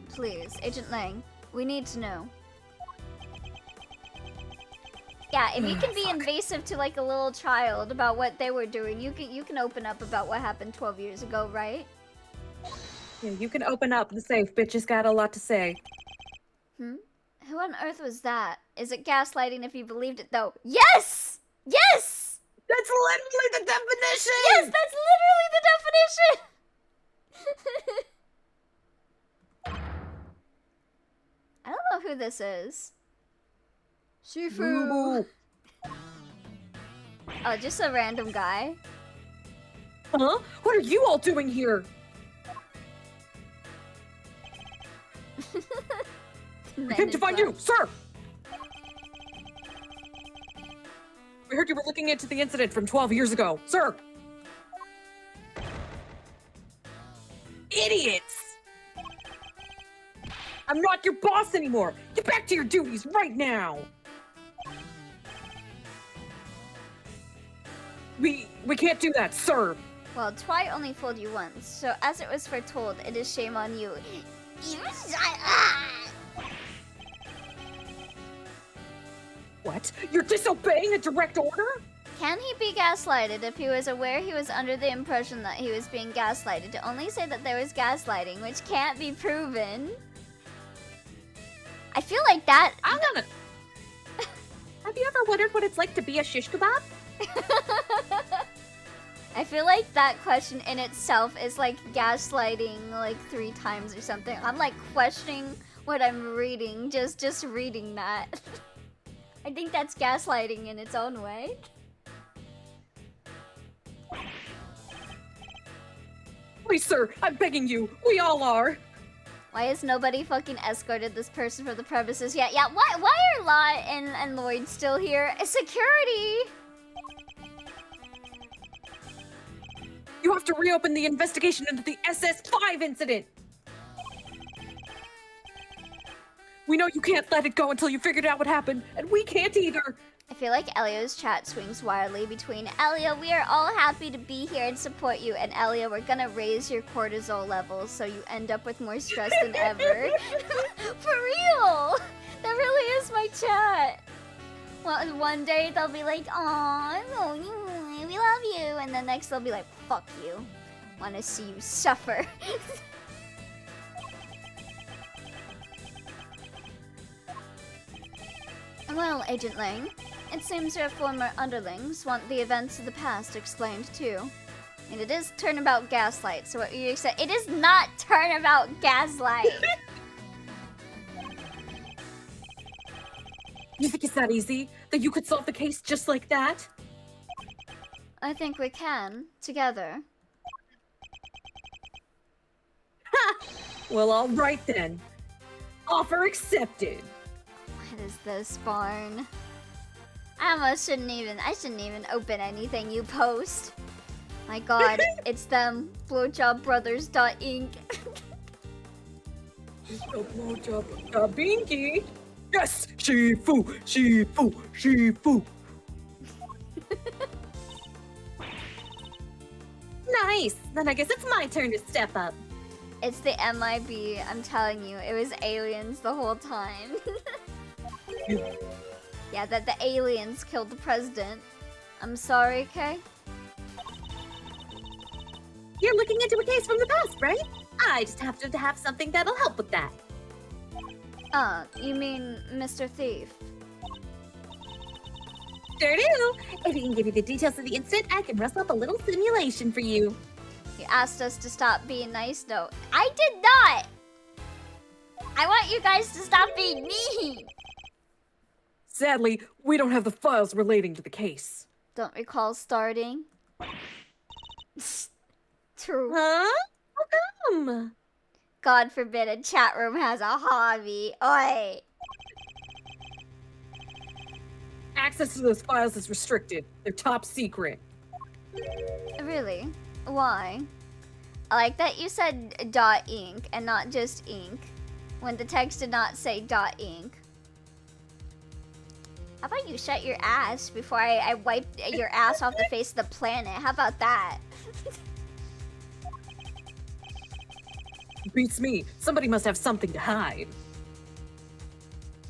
Please, Agent Lang, we need to know. Yeah, if you can be invasive to like a little child about what they were doing, you can open up about what happened 12 years ago, right? Yeah, you can open up the safe. Bitch has got a lot to say. Who on earth was that? Is it gaslighting if you believed it though? Yes! Yes! That's literally the definition! Yes, that's literally the definition! I don't know who this is. Shifu! Oh, just a random guy. Huh? What are you all doing here? I came to find you, sir! We heard you were looking into the incident from 12 years ago, sir! Idiots! I'm not your boss anymore! Get back to your duties right now! We can't do that, sir! Well, Twi only fooled you once, so as it was foretold, it is shame on you. What? You're disobeying a direct order? Can he be gaslighted if he was aware he was under the impression that he was being gaslighted? To only say that there was gaslighting, which can't be proven. I feel like that. I'm gonna. Have you ever wondered what it's like to be a shish kebab? I feel like that question in itself is like gaslighting like 3 times or something. I'm like questioning what I'm reading, just reading that. I think that's gaslighting in its own way. Please, sir, I'm begging you. We all are. Why has nobody fucking escorted this person from the premises yet? Yeah, why are Law and Lloyd still here? Security! You have to reopen the investigation into the SS5 incident. We know you can't let it go until you figured out what happened, and we can't either. I feel like Elio's chat swings wildly between Elio, we are all happy to be here and support you, and Elio, we're gonna raise your cortisol levels so you end up with more stress than ever. For real! That really is my chat. Well, one day they'll be like, "Aw, we love you," and then next they'll be like, "Fuck you. Want to see you suffer." Well, Agent Lang, it seems your former underlings want the events of the past explained too. And it is turnabout gaslight, so what you said, it is not turnabout gaslight. You think it's that easy? That you could solve the case just like that? I think we can, together. Well, all right then. Offer accepted. What is this, Barn? I shouldn't even open anything you post. My god, it's them, blowjobbrothers.inc. Binky. Yes, Shifu, Shifu, Shifu. Nice. Then I guess it's my turn to step up. It's the MIB, I'm telling you, it was aliens the whole time. Yeah, that the aliens killed the president. I'm sorry, Kay? You're looking into a case from the past, right? I just have to have something that'll help with that. You mean Mr. Thief? Sure do. If he can give you the details of the incident, I can rustle up a little simulation for you. You asked us to stop being nice, though. I did not! I want you guys to stop being mean! Sadly, we don't have the files relating to the case. Don't recall starting. True. Huh? How come? God forbid a chat room has a hobby. Oi! Access to those files is restricted. They're top secret. Really? Why? I like that you said .inc and not just ink, when the text did not say .inc. How about you shut your ass before I wipe your ass off the face of the planet? How about that? Beats me. Somebody must have something to hide.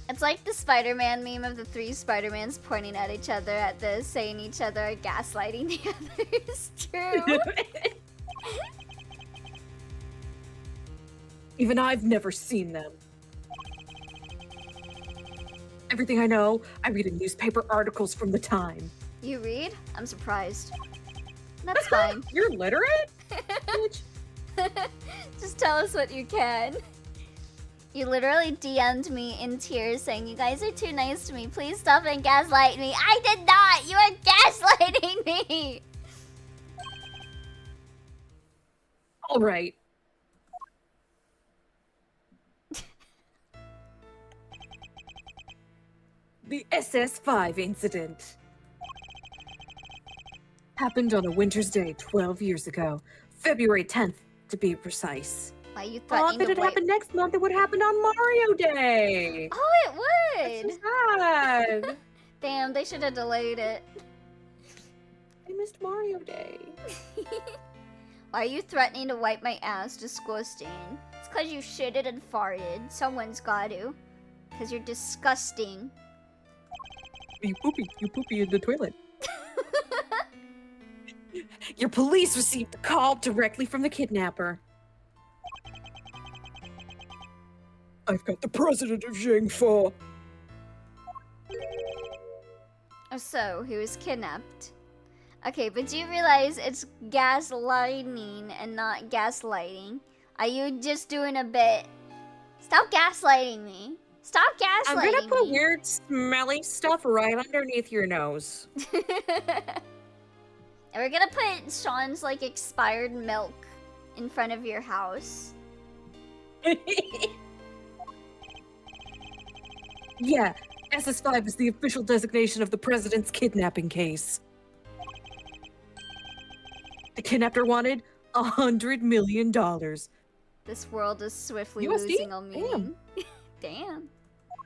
It's like the Spider-Man meme of the three Spider-Mans pointing at each other at the saying each other are gaslighting the others. True. Even I've never seen them. Everything I know, I read in newspaper articles from the time. You read? I'm surprised. That's fine. You're literate? Bitch. Just tell us what you can. You literally DM'd me in tears saying, "You guys are too nice to me. Please stop and gaslight me." I did not! You are gaslighting me! All right. The SS5 incident happened on a winter's day 12 years ago, February 10th to be precise. Why you Oh, threatening if to it had wipe... happened next month, it would happen on Mario Day. Oh, it would! Sad. Damn, they should have delayed it. I missed Mario Day. Why are you threatening to wipe my ass? Disgusting. It's cause you shitted and farted. Someone's got to. Cause you're disgusting. You poopy in the toilet. Your police received a call directly from the kidnapper. I've got the president of Zhengfa. So, he was kidnapped. Okay, but do you realize it's gaslighting and not gaslighting? Are you just doing a bit? Stop gaslighting me. Stop gaslighting I'm gonna put me. weird smelly stuff right underneath your nose. And we're gonna put Sean's, like, expired milk in front of your house. Yeah, SS5 is the official designation of the president's kidnapping case. The kidnapper wanted $100 million. This world is swiftly USD? losing all meaning. Damn.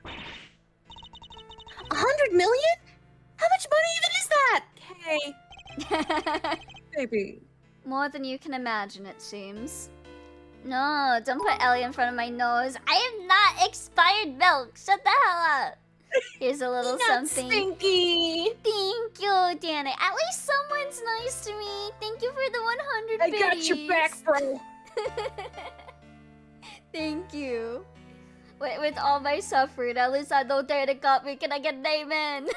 100 million? How much money even is that? Hey. Baby. More than you can imagine, it seems. No, don't put Ellie in front of my nose. I am not expired milk. Shut the hell up. Here's a little Not something. stinky. Thank you, Danny. At least someone's nice to me. Thank you for the 100 I biddies. got your back, bro. Thank you. With all my suffering, at least I know Danny got me. Can I get an amen?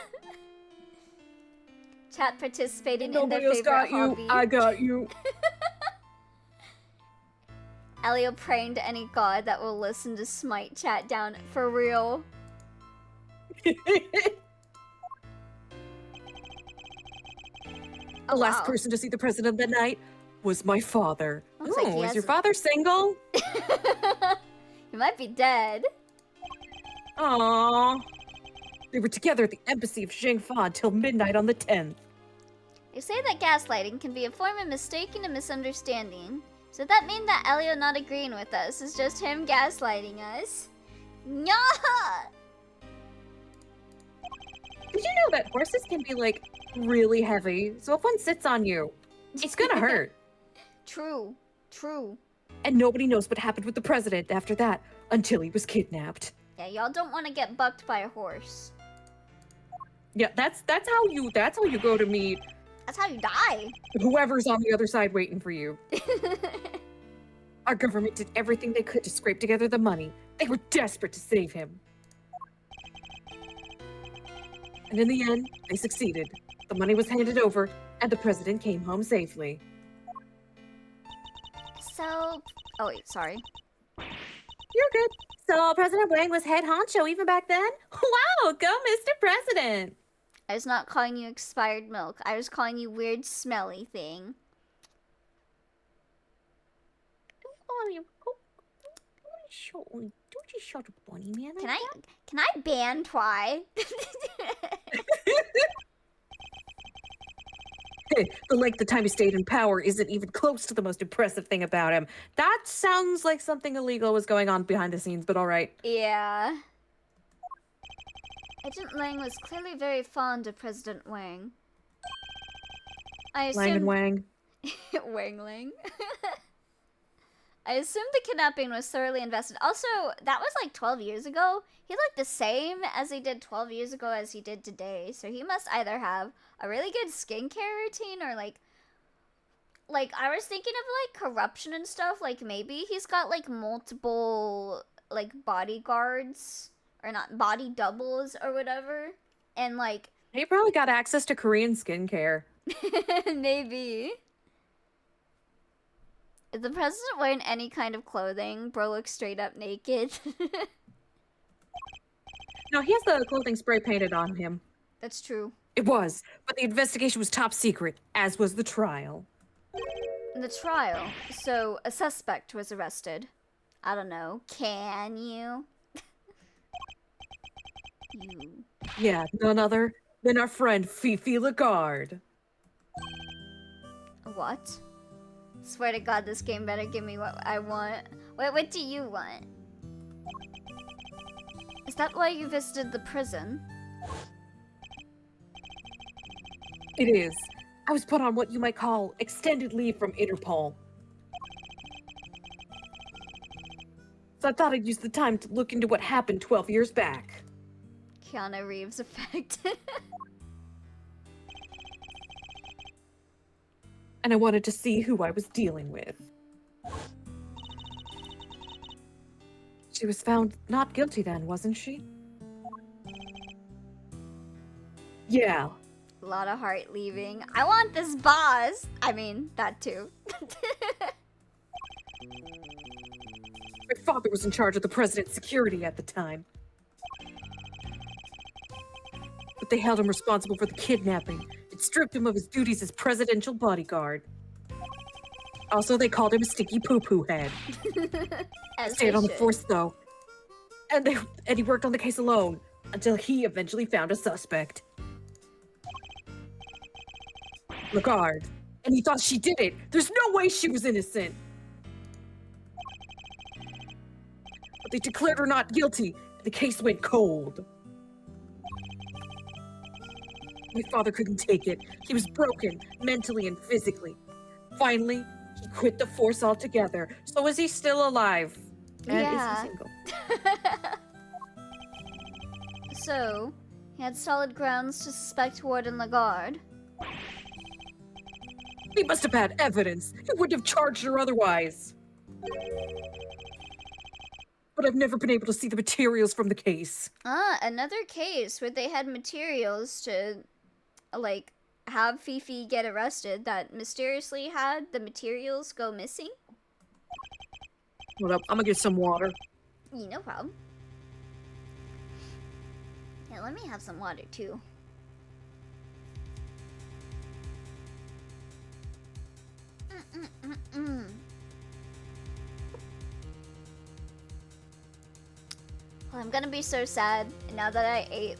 Chat participating in their Nobody else favorite got you. hobby. I got you. Elio praying to any god that will listen to Smite chat down for real. The Oh, last wow. person to see the president that night was my father. Looks like he Ooh, has is your a- father single? He might be dead. Aww. They were together at the embassy of Zhengfa till midnight on the 10th. They say that gaslighting can be a form of mistaking and misunderstanding. So that mean that Elio not agreeing with us is just him gaslighting us? Nya! Did you know that horses can be like really heavy? So if one sits on you, it's gonna hurt. True. True. And nobody knows what happened with the president after that until he was kidnapped. Yeah, y'all don't want to get bucked by a horse. Yeah, that's how you go to meet That's how you die. Whoever's on the other side waiting for you. Our government did everything they could to scrape together the money. They were desperate to save him. And in the end, they succeeded. The money was handed over, and the president came home safely. So... Oh wait, sorry. You're good. So President Wang was head honcho even back then? Wow, go Mr. President. I was not calling you expired milk. I was calling you weird smelly thing. Don't you shut up, bunny man. Can I ban Twy? The length of time he stayed in power isn't even close to the most impressive thing about him. That sounds like something illegal was going on behind the scenes, but alright. Yeah. Agent Lang was clearly very fond of President Wang. I Lang and assume Wang. Wang Lang. I assumed the kidnapping was thoroughly invested. Also, that was like 12 years ago. He looked the same as he did 12 years ago as he did today. So he must either have a really good skincare routine or like I was thinking of like corruption and stuff. Like maybe he's got like multiple like bodyguards or not body doubles or whatever. And like He probably got access to Korean skincare. maybe. Is the president wearing any kind of clothing? Bro looks straight up naked. No, he has the clothing spray painted on him. That's true. It was, but the investigation was top secret, as was the trial. In the trial, so a suspect was arrested. I don't know. Can you? You. Yeah, none other than our friend Fifi Lagarde. What? Swear to God, this game better give me what I want. What do you want? Is that why you visited the prison? It is. I was put on what you might call extended leave from Interpol. So I thought I'd use the time to look into what happened 12 years back. Keanu Reeves effect. And I wanted to see who I was dealing with. She was found not guilty then, wasn't she? Yeah. A lot of heart leaving. I want this boss. I mean, that too. My father was in charge of the president's security at the time. But they held him responsible for the kidnapping. It stripped him of his duties as presidential bodyguard. Also, they called him a stinky poo-poo head. As Stayed they on the should. force, though. And he worked on the case alone, until he eventually found a suspect. Lagarde. And he thought she did it. There's no way she was innocent. But they declared her not guilty, and the case went cold. My father couldn't take it. He was broken, mentally and physically. Finally, he quit the force altogether. So is he still alive? And Yeah. is he single? so, he had solid grounds to suspect Warden Lagarde. He must have had evidence. He wouldn't have charged her otherwise. But I've never been able to see the materials from the case. Ah, another case where they had materials to, like, have Fifi get arrested that mysteriously had the materials go missing. Hold up, I'm gonna get some water. Yeah, no problem. Yeah, let me have some water too. Well, I'm gonna be so sad now that I ate.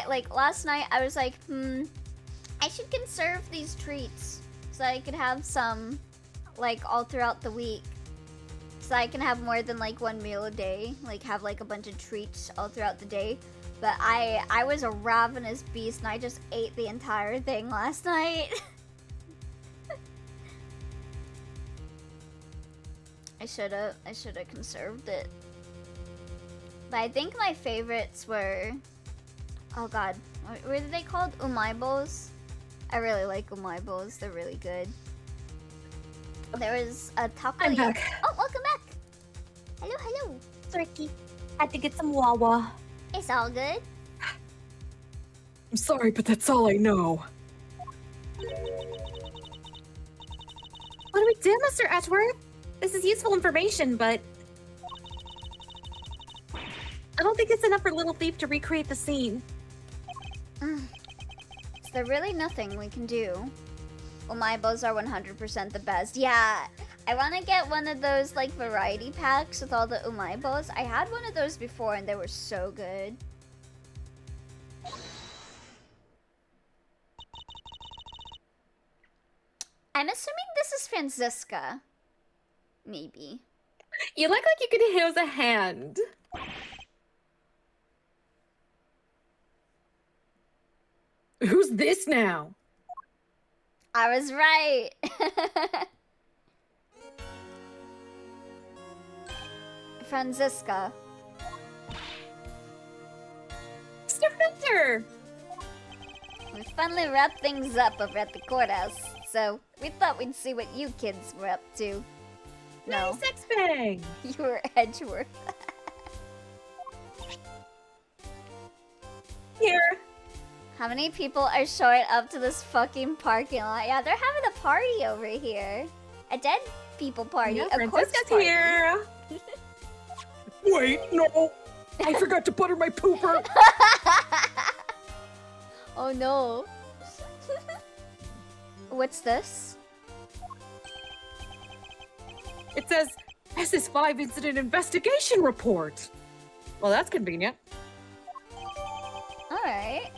Like, last night I was like, I should conserve these treats so I could have some, like, all throughout the week. So I can have more than, like, one meal a day. Like, have, like, a bunch of treats all throughout the day. But I was a ravenous beast and I just ate the entire thing last night. I shoulda conserved it. But I think my favorites were, oh god, what were they called? Umaibos? I really like umaibos, they're really good. There was a taco. I'm back. Oh, welcome back. Hello, hello. Tricky. Had to get some Wawa. It's all good. I'm sorry, but that's all I know. What do we do, Mr. Edgeworth? This is useful information, but I don't think it's enough for Little Thief to recreate the scene. Is there really nothing we can do? Umaibos are 100% the best. Yeah, I want to get one of those, like, variety packs with all the umaibos. I had one of those before and they were so good. I'm assuming this is Franziska. Maybe. You look like you could use a hand. Who's this now? I was right. Franziska. Mr. Hunter! We finally wrapped things up over at the courthouse, so we thought we'd see what you kids were up to. No, Nice X-Bang! you were Edgeworth. Here. How many people are showing up to this fucking parking lot? Yeah, they're having a party over here. A dead people party. Yeah, A corpse Francisca's party. here. Wait, no! I forgot to butter my pooper! Oh no. What's this? It says SS5 Incident Investigation Report! Well, that's convenient. Alright.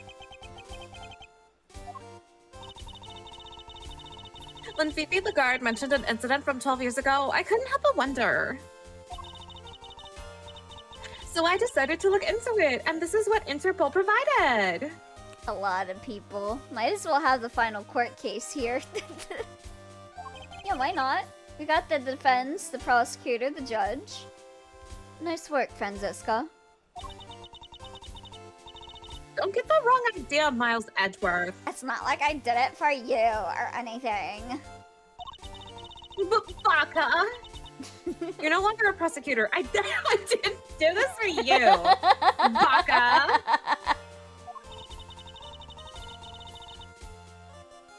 When Fifi Lagarde mentioned an incident from 12 years ago, I couldn't help but wonder. So I decided to look into it, and this is what Interpol provided. A lot of people. Might as well have the final court case here. Yeah, why not? We got the defense, the prosecutor, the judge. Nice work, Franziska. Don't get the wrong idea, Miles Edgeworth. It's not like I did it for you or anything. But Baka, you're no longer a prosecutor. I didn't do this for you, Baka.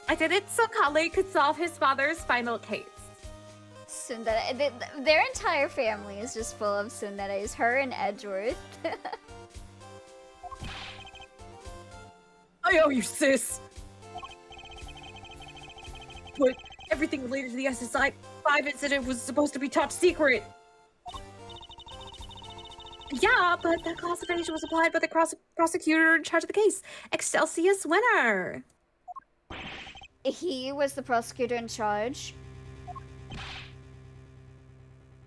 I did it so Kale could solve his father's final case. Tsundere. Their entire family is just full of tsunderes. Her and Edgeworth. I owe you, sis! But everything related to the SSI 5 incident was supposed to be top secret. Yeah, but the classification was applied by the prosecutor in charge of the case, Excelsius Winner. He was the prosecutor in charge.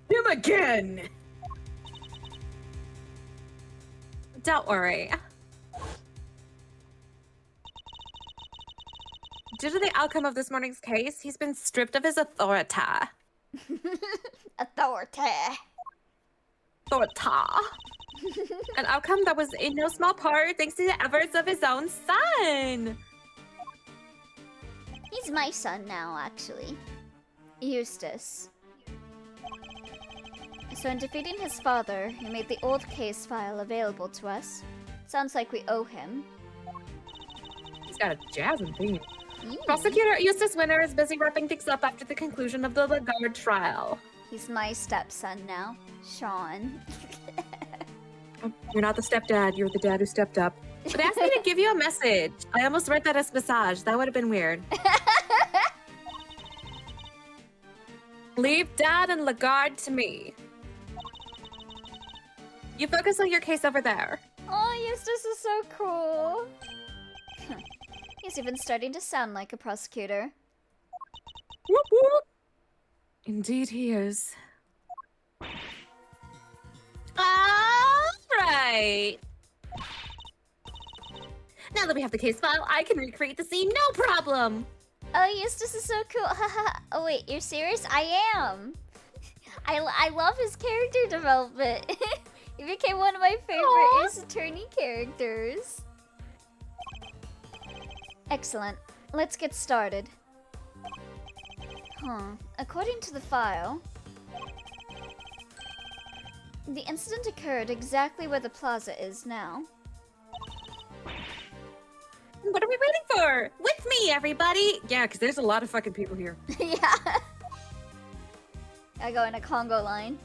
Him again! Don't worry. Due to the outcome of this morning's case, he's been stripped of his authority. Authority. Authority. An outcome that was in no small part thanks to the efforts of his own son. He's my son now, actually. Eustace. So in defeating his father, he made the old case file available to us. Sounds like we owe him. He's got a jazzing theme. Mm. Prosecutor Eustace Winter is busy wrapping things up after the conclusion of the Lagarde trial. He's my stepson now, Sean. You're not the stepdad, you're the dad who stepped up. But asked me to give you a message. I almost read that as massage. That would have been weird. Leave Dad and Lagarde to me. You focus on your case over there. Oh, Eustace is so cool. He's even starting to sound like a prosecutor. Whoop whoop. Indeed he is. All right. Now that we have the case file, I can recreate the scene, no problem. Oh, Eustace is so cool. Haha. Oh wait, you're serious? I am. I love his character development. He became one of my favorite Ace Attorney characters. Excellent. Let's get started. According to the file, the incident occurred exactly where the plaza is now. What are we waiting for? With me, everybody! Yeah, because there's a lot of fucking people here. Yeah. I go in a Congo line.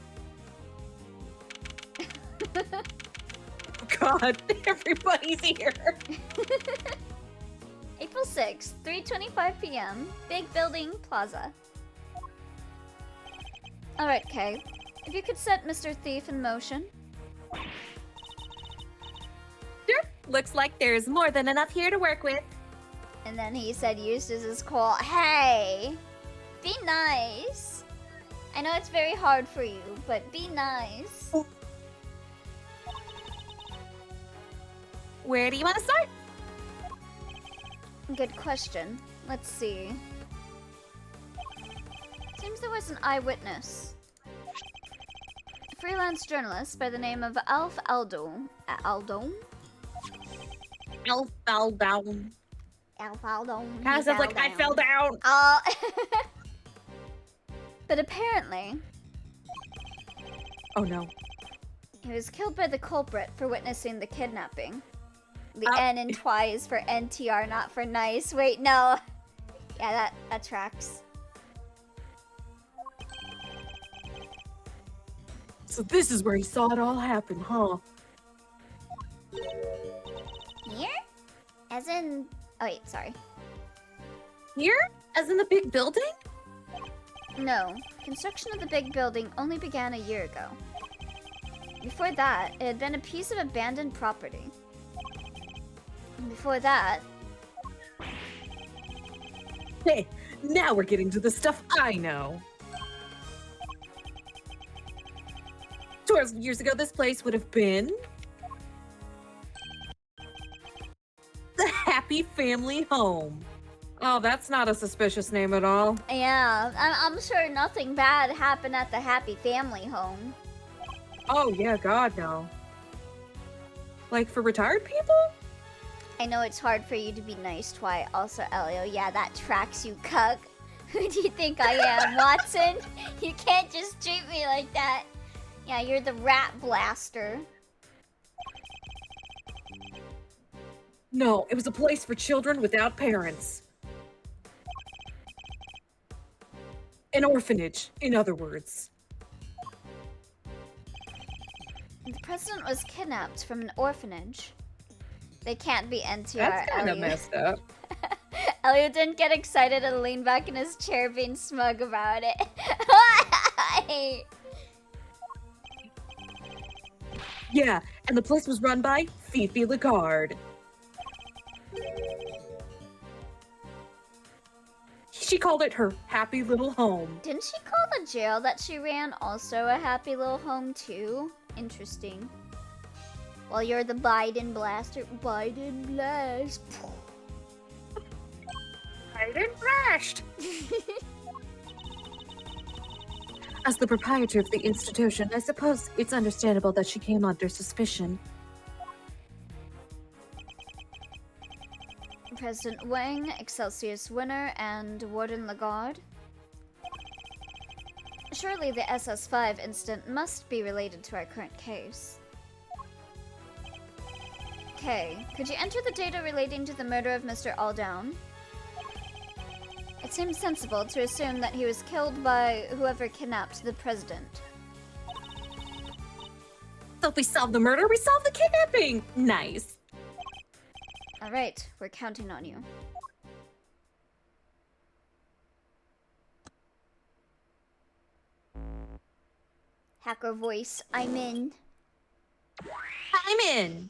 God, everybody's here. April 6th, 3:25 p.m. Big Building Plaza. Alright, Kay. If you could set Mr. Thief in motion. Sure. Looks like there's more than enough here to work with. And then he said Eustace is cool. Hey! Be nice! I know it's very hard for you, but be nice. Where do you want to start? Good question. Let's see. Seems there was an eyewitness. A freelance journalist by the name of Alf Aldo. Aldo? Alf fell down. Alf Aldo. Kind of sounds like I fell down. But apparently, Oh no. he was killed by the culprit for witnessing the kidnapping. The N in twi is for NTR, not for nice. Wait, no. Yeah, that tracks. So this is where he saw it all happen, huh? Here? As in... Oh wait, sorry. Here? As in the big building? No. Construction of the big building only began a year ago. Before that, it had been a piece of abandoned property. And before that... Hey, now we're getting to the stuff I know. 12 years ago, this place would have been the Happy Family Home. Oh, that's not a suspicious name at all. Yeah, I'm sure nothing bad happened at the Happy Family Home. Oh, yeah, God, no. Like for retired people? I know it's hard for you to be nice, Twi. Also, Elio, yeah, that tracks you, cuck. Who do you think I am, Watson? You can't just treat me like that. Yeah, you're the rat blaster. No, it was a place for children without parents. An orphanage, in other words. The president was kidnapped from an orphanage. They can't be NTR, That's kind of Elliot. messed up. Elliot didn't get excited and lean back in his chair being smug about it. Yeah, and the place was run by Fifi Lagarde. She called it her happy little home. Didn't she call the jail that she ran also a happy little home too? Interesting. Well, you're the Biden blaster. Biden blast. Biden crashed. As the proprietor of the institution, I suppose it's understandable that she came under suspicion. President Wang, Excelsius winner, and Warden Lagarde. Surely the SS5 incident must be related to our current case. Okay, could you enter the data relating to the murder of Mr. Aldown? It seems sensible to assume that he was killed by whoever kidnapped the president. So if we solve the murder, we solve the kidnapping! Nice. Alright, we're counting on you. Hacker voice, I'm in. I'm in!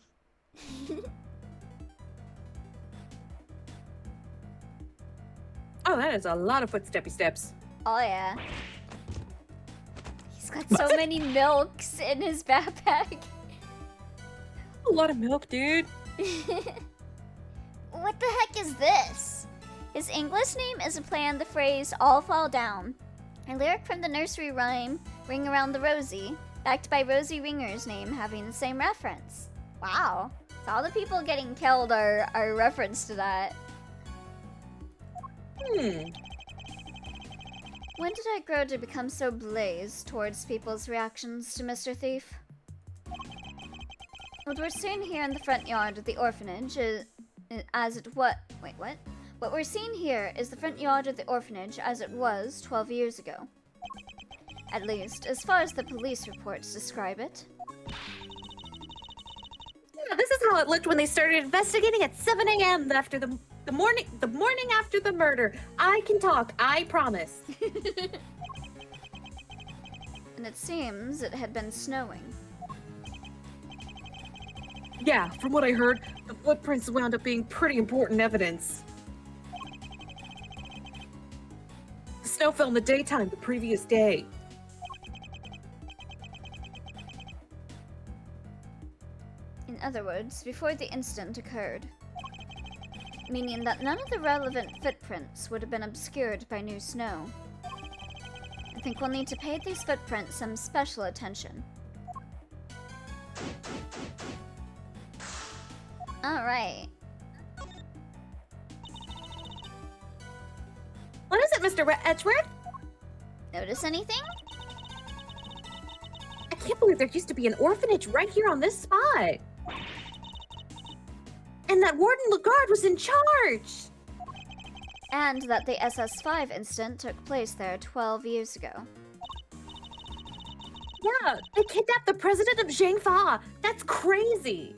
Oh, that is a lot of footsteppy steps. Oh yeah. He's got so many milks in his backpack. A lot of milk, dude. What the heck is this? His English name is a play on the phrase all fall down. A lyric from the nursery rhyme Ring Around the Rosie, backed by Rosie Ringer's name having the same reference. Wow. So all the people getting killed are a reference to that. Hmm. When did I grow to become so blazed towards people's reactions to Mr. Thief? What we're seeing here in the front yard of the orphanage is what we're seeing here is the front yard of the orphanage as it was 12 years ago. At least, as far as the police reports describe it. Yeah, this is how it looked when they started investigating at 7 a.m. after the morning after the murder. I can talk, I promise. And it seems it had been snowing. Yeah, from what I heard, the footprints wound up being pretty important evidence. The snow fell in the daytime the previous day. In other words, before the incident occurred. Meaning that none of the relevant footprints would have been obscured by new snow. I think we'll need to pay these footprints some special attention. Alright. What is it, Mr. Edgeworth? Notice anything? I can't believe there used to be an orphanage right here on this spot. And that Warden Lagarde was in charge! And that the SS5 incident took place there 12 years ago. Yeah, they kidnapped the president of Zhangfa. That's crazy.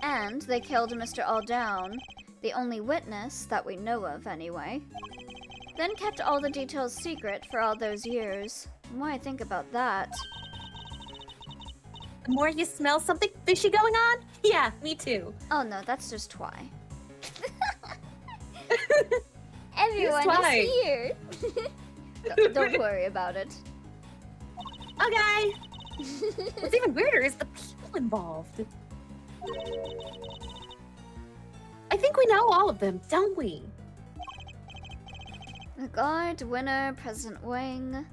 And they killed Mr. Aldown, the only witness that we know of anyway. Then kept all the details secret for all those years. The more I think about that. The more you smell something fishy going on? Yeah, me too. Oh no, that's just why. Everyone why? is here! Don't worry about it. Okay. What's even weirder is the people involved. I think we know all of them, don't we? The guard, winner, President Wang.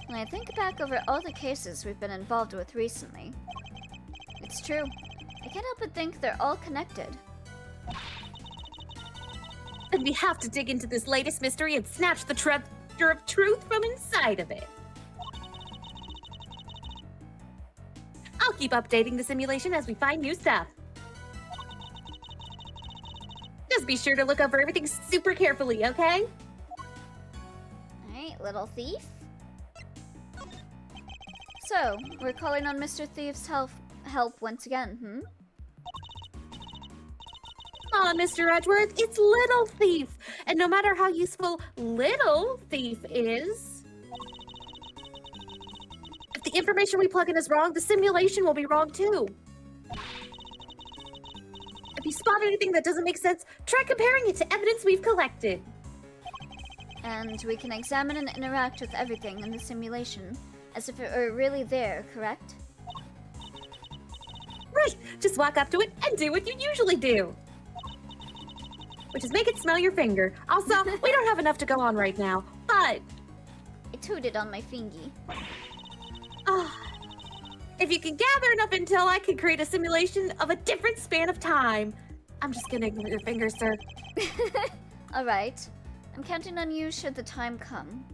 When I think back over all the cases we've been involved with recently, it's true. I can't help but think they're all connected. Then we have to dig into this latest mystery and snatch the treasure of truth from inside of it. I'll keep updating the simulation as we find new stuff. Just be sure to look over everything super carefully, okay? Alright, little thief. So, we're calling on Mr. Thief's help once again, hmm? Come on, Mr. Edgeworth, it's Little Thief! And no matter how useful Little Thief is, if the information we plug in is wrong, the simulation will be wrong too. If you spot anything that doesn't make sense, try comparing it to evidence we've collected. And we can examine and interact with everything in the simulation as if it were really there, correct? Right, just walk up to it and do what you usually do. Which is make it smell your finger. Also, we don't have enough to go on right now, but... I tooted on my fingy. Ah, if you can gather enough intel, I can create a simulation of a different span of time. I'm just gonna ignore your fingers, sir. Alright. I'm counting on you should the time come.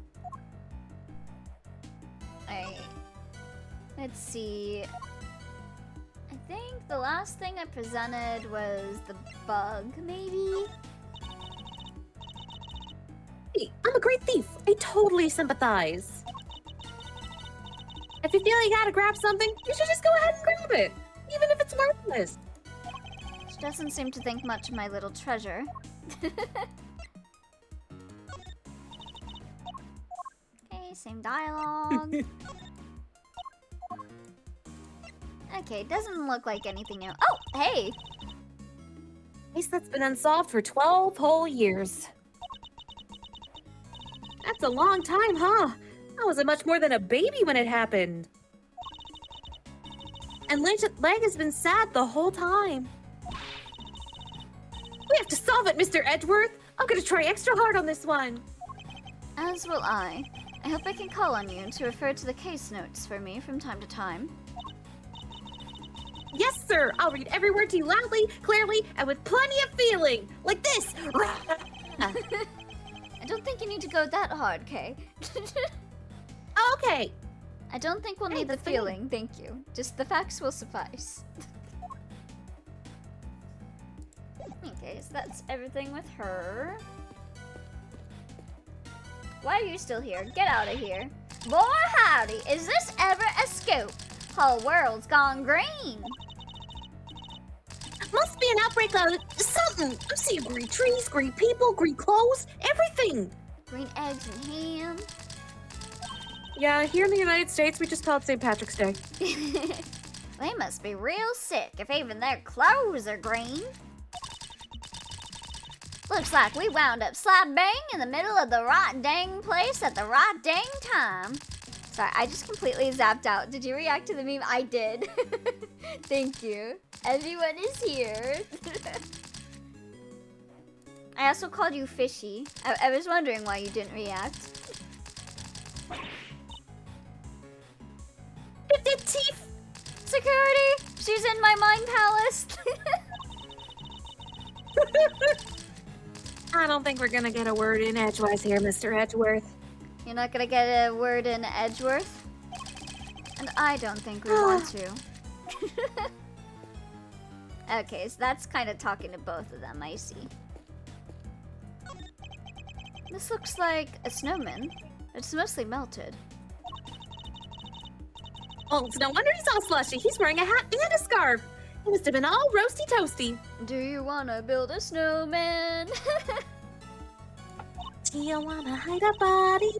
Let's see. I think the last thing I presented was the bug, maybe? Hey, I'm a great thief. I totally sympathize. If you feel you gotta grab something, you should just go ahead and grab it, even if it's worthless. She doesn't seem to think much of my little treasure. Okay, same dialogue. Okay, doesn't look like anything new. Oh, hey! Case that's been unsolved for 12 whole years. That's a long time, huh? I wasn't much more than a baby when it happened. And Lang has been sad the whole time. We have to solve it, Mr. Edgeworth. I'm gonna try extra hard on this one. As will I. I hope I can call on you to refer to the case notes for me from time to time. Yes, sir. I'll read every word to you loudly, clearly, and with plenty of feeling. Like this. I don't think you need to go that hard, Kay. Okay. I don't think we'll Hey, need the good for you. feeling, thank you. Just the facts will suffice. Okay, so that's everything with her. Why are you still here? Get out of here. Boy howdy, is this ever a scoop? Whole world's gone green. Must be an outbreak of something. I'm seeing green trees, green people, green clothes, everything. Green eggs and ham. Yeah, here in the United States, we just call it St. Patrick's Day. They must be real sick if even their clothes are green. Looks like we wound up slap bang in the middle of the right dang place at the right dang time. Sorry, I just completely zapped out. Did you react to the meme? I did. Thank you. Everyone is here. I also called you fishy. I was wondering why you didn't react. Thief. Security! She's in my mind palace. I don't think we're gonna get a word in edgewise here, Mr. Edgeworth. You're not gonna get a word in Edgeworth? And I don't think we want to. Okay, so that's kind of talking to both of them, I see. This looks like a snowman. It's mostly melted. Oh, it's no wonder he's all slushy. He's wearing a hat and a scarf. He must have been all roasty toasty. Do you wanna build a snowman? Do you wanna hide a body?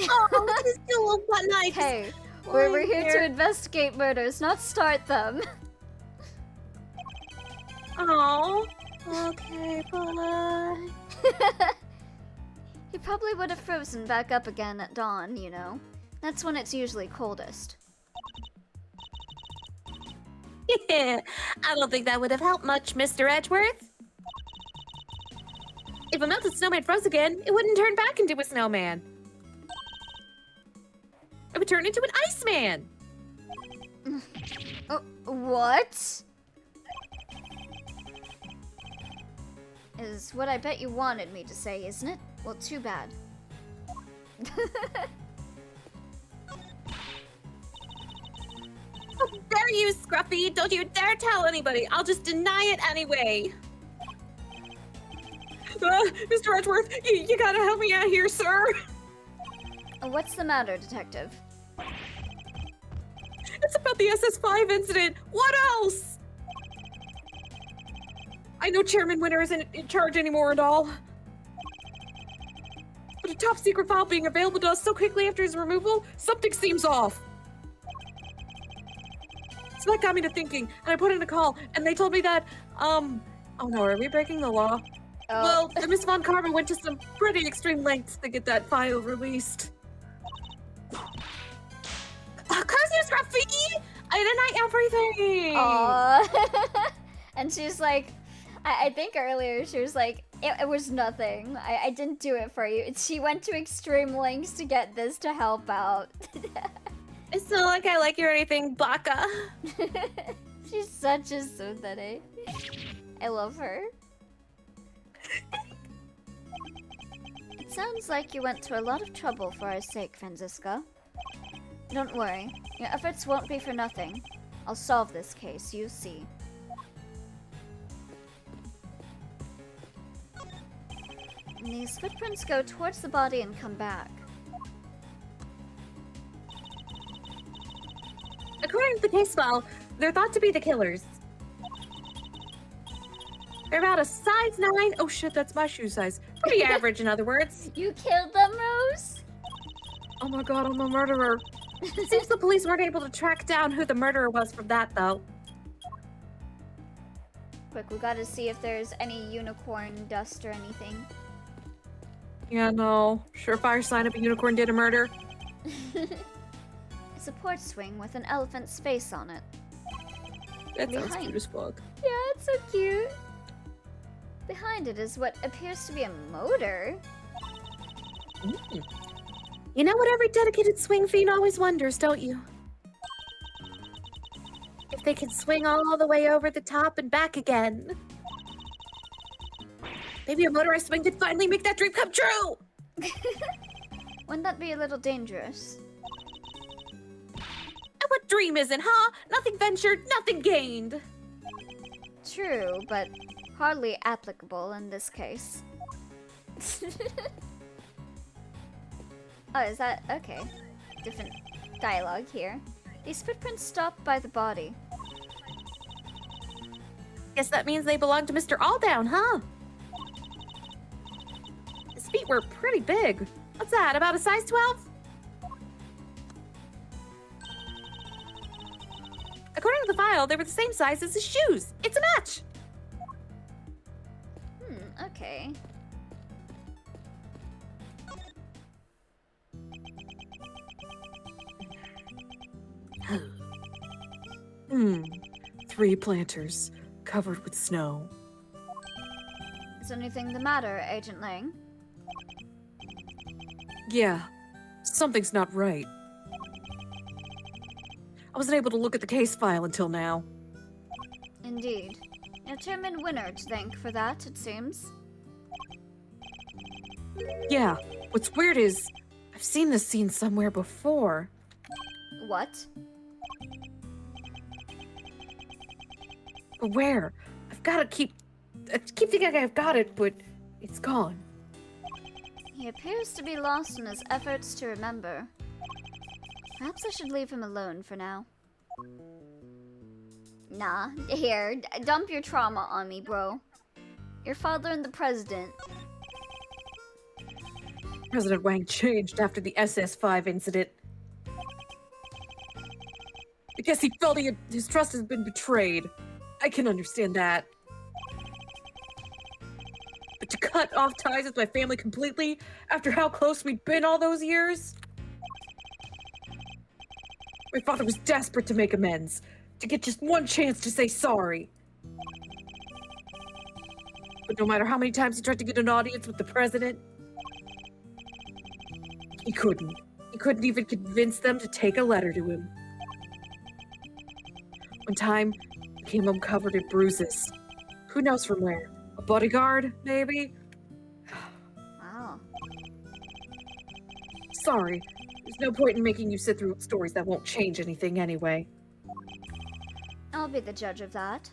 Oh, look at his cute little butt knife. Hey, Why we're here to here? investigate murders, not start them. Oh, okay, bye. He probably would have frozen back up again at dawn, you know. That's when it's usually coldest. Yeah, I don't think that would have helped much, Mr. Edgeworth. If a melted snowman froze again, it wouldn't turn back into a snowman. It would turn into an iceman. What? Is what I bet you wanted me to say, isn't it? Well, too bad. How dare you, Scruffy! Don't you dare tell anybody! I'll just deny it anyway! Mr. Edgeworth, you gotta help me out here, sir. What's the matter, detective? It's about the SS5 incident. What else? I know Chairman Winter isn't in charge anymore and all. But a top secret file being available to us so quickly after his removal, something seems off. So that got me to thinking, and I put in a call, and they told me that, oh no, are we breaking the law? Well, Miss Von Karma went to some pretty extreme lengths to get that file released. Curse you, Scruffy! I deny everything! Aww. And she's like, I think earlier she was like, It was nothing. I didn't do it for you. She went to extreme lengths to get this to help out. It's not like I like you or anything, Baka. She's such a tsundere. I love her. It sounds like you went to a lot of trouble for our sake, Franziska. Don't worry. Your efforts won't be for nothing. I'll solve this case, you see. These footprints go towards the body and come back. According to the case file, they're thought to be the killers. They're about a size 9. Oh shit, that's my shoe size. Pretty average, in other words. You killed them, Rose? Oh my god, I'm a murderer. Seems the police weren't able to track down who the murderer was from that, though. Quick, we gotta see if there's any unicorn dust or anything. Yeah, no. Surefire sign of a unicorn did a murder. It's a porch swing with an elephant's face on it. That sounds Behind. cute as fuck. Yeah, it's so cute. Behind it is what appears to be a motor. Mm. You know what every dedicated swing fiend always wonders, don't you? If they can swing all the way over the top and back again. Maybe a motorized swing could finally make that dream come true! Wouldn't that be a little dangerous? And what dream isn't, huh? Nothing ventured, nothing gained. True, but hardly applicable in this case. Oh, is that... okay. Different dialogue here. These footprints stop by the body. Guess that means they belong to Mr. Alldown, huh? His feet were pretty big. What's that, about a size 12? According to the file, they were the same size as his shoes. It's a match! Okay. Hmm. 3 planters, covered with snow. Is anything the matter, Agent Lang? Yeah, something's not right. I wasn't able to look at the case file until now. Indeed. A determined winner to thank for that, it seems. Yeah, what's weird is, I've seen this scene somewhere before. What? But where? I keep thinking I've got it, but it's gone. He appears to be lost in his efforts to remember. Perhaps I should leave him alone for now. Nah, here, dump your trauma on me, bro. Your father and the president. President Wang changed after the SS5 incident. I guess he felt his trust has been betrayed. I can understand that. But to cut off ties with my family completely after how close we'd been all those years? My father was desperate to make amends, to get just one chance to say sorry. But no matter how many times he tried to get an audience with the president, he couldn't. He couldn't even convince them to take a letter to him. One time, he came home covered in bruises. Who knows from where? A bodyguard, maybe? Wow. Sorry. There's no point in making you sit through stories that won't change anything anyway. I'll be the judge of that.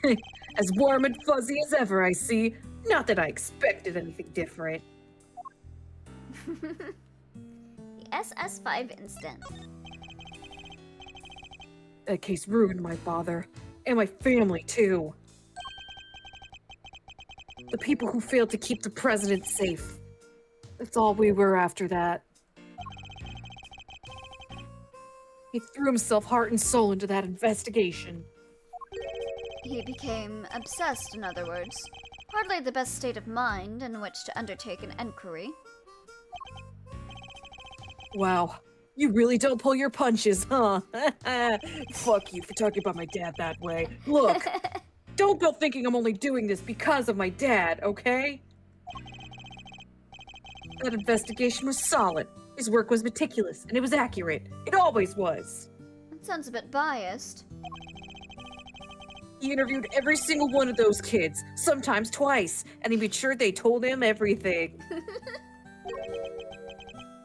As warm and fuzzy as ever, I see. Not that I expected anything different. The SS5 incident. That case ruined my father. And my family, too. The people who failed to keep the president safe. That's all we were after that. He threw himself heart and soul into that investigation. He became obsessed, in other words. Hardly the best state of mind in which to undertake an inquiry. Wow. You really don't pull your punches, huh? Fuck you for talking about my dad that way. Look, don't go thinking I'm only doing this because of my dad, okay? That investigation was solid. His work was meticulous, and it was accurate. It always was. That sounds a bit biased. He interviewed every single one of those kids, sometimes twice, and he made sure they told him everything.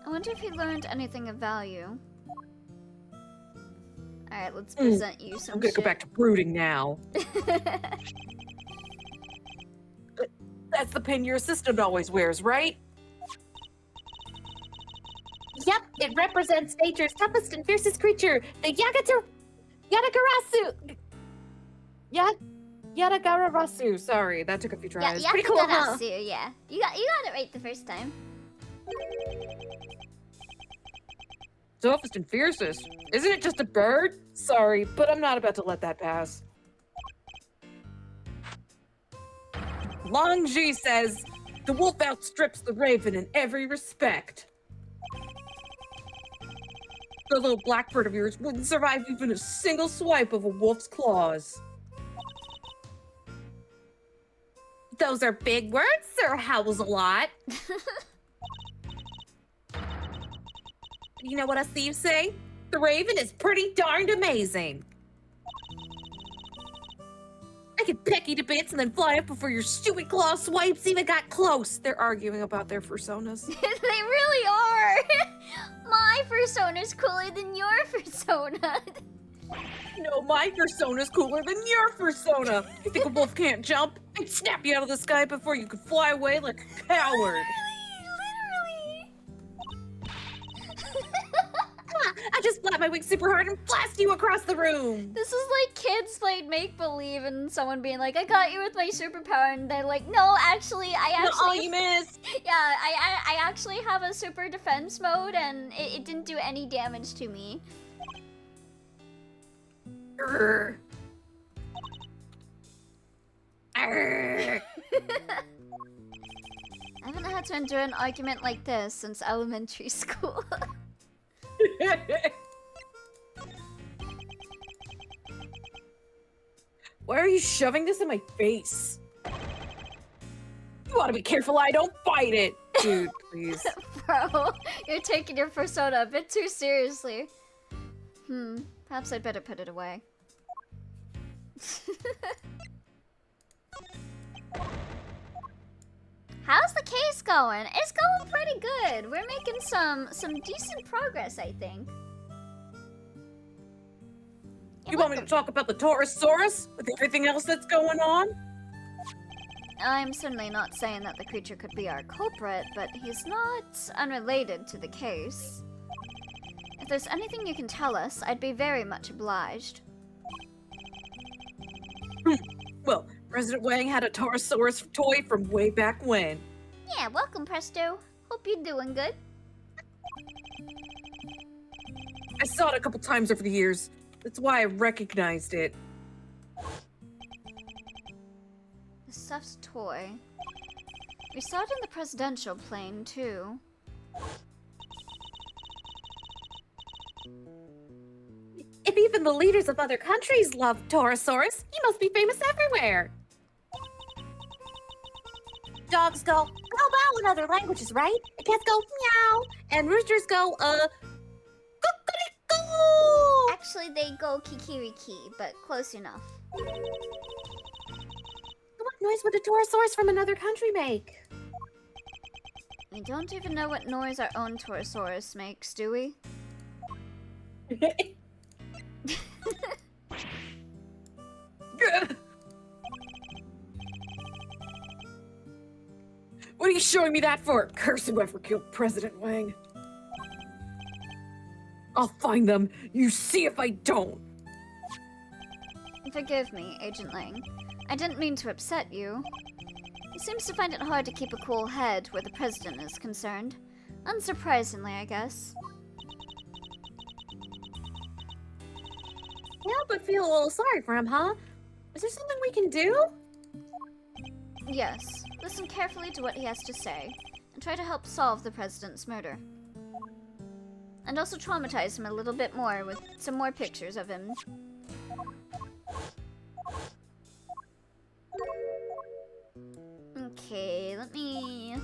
I wonder if he learned anything of value. Alright, let's present you some I'm gonna go back to brooding now. That's the pin your assistant always wears, right? Yep, it represents nature's toughest and fiercest creature, the Yadagarasu. Sorry, that took a few tries. Yeah, Pretty cool, huh? Yakagarasu, yeah. You got it right the first time. Toughest and fiercest. Isn't it just a bird? Sorry, but I'm not about to let that pass. Longji says, the wolf outstrips the raven in every respect. The little blackbird of yours wouldn't survive even a single swipe of a wolf's claws. Those are big words, Sir Howls a lot. You know what us thieves say? The raven is pretty darned amazing. I could peck you to bits and then fly up before your stupid claw swipes even got close. They're arguing about their personas. They really are! My persona's cooler than your persona. No, my persona's cooler than your persona. You think a wolf can't jump? I'd snap you out of the sky before you could fly away like a coward. Literally. I just flap my wings super hard and blast you across the room. This is like kids played make-believe and someone being like, I got you with my superpower, and they're like, no, actually, You missed. Yeah, I actually have a super defense mode, and it didn't do any damage to me. Arr. Arr. I haven't had to endure an argument like this since elementary school. Why are you shoving this in my face? You ought to be careful I don't bite it. Dude, please. Bro, you're taking your persona a bit too seriously. Perhaps I'd better put it away. How's the case going? It's going pretty good. We're making some decent progress, I think. You want me to talk about the Taurosaurus with everything else that's going on? I'm certainly not saying that the creature could be our culprit, but he's not unrelated to the case. If there's anything you can tell us, I'd be very much obliged. Well, President Wang had a Taurosaurus toy from way back when. Yeah, welcome, Presto. Hope you're doing good. I saw it a couple times over the years. That's why I recognized it. The stuffed toy. We saw it in the presidential plane, too. If even the leaders of other countries love Taurosaurus, he must be famous everywhere. Dogs go, bow bow in other languages, right? And cats go, meow. And roosters go, cuckoo. Actually, they go kikiriki, but close enough. What noise would a Taurosaurus from another country make? We don't even know what noise our own Taurosaurus makes, do we? What are you showing me that for? Curse whoever killed President Wang. I'll find them. You see if I don't. Forgive me, Agent Lang. I didn't mean to upset you. He seems to find it hard to keep a cool head where the president is concerned. Unsurprisingly, I guess. Yeah, but feel a little sorry for him, huh? Is there something we can do? Yes, listen carefully to what he has to say, and try to help solve the president's murder. And also traumatize him a little bit more with some more pictures of him. Okay, let me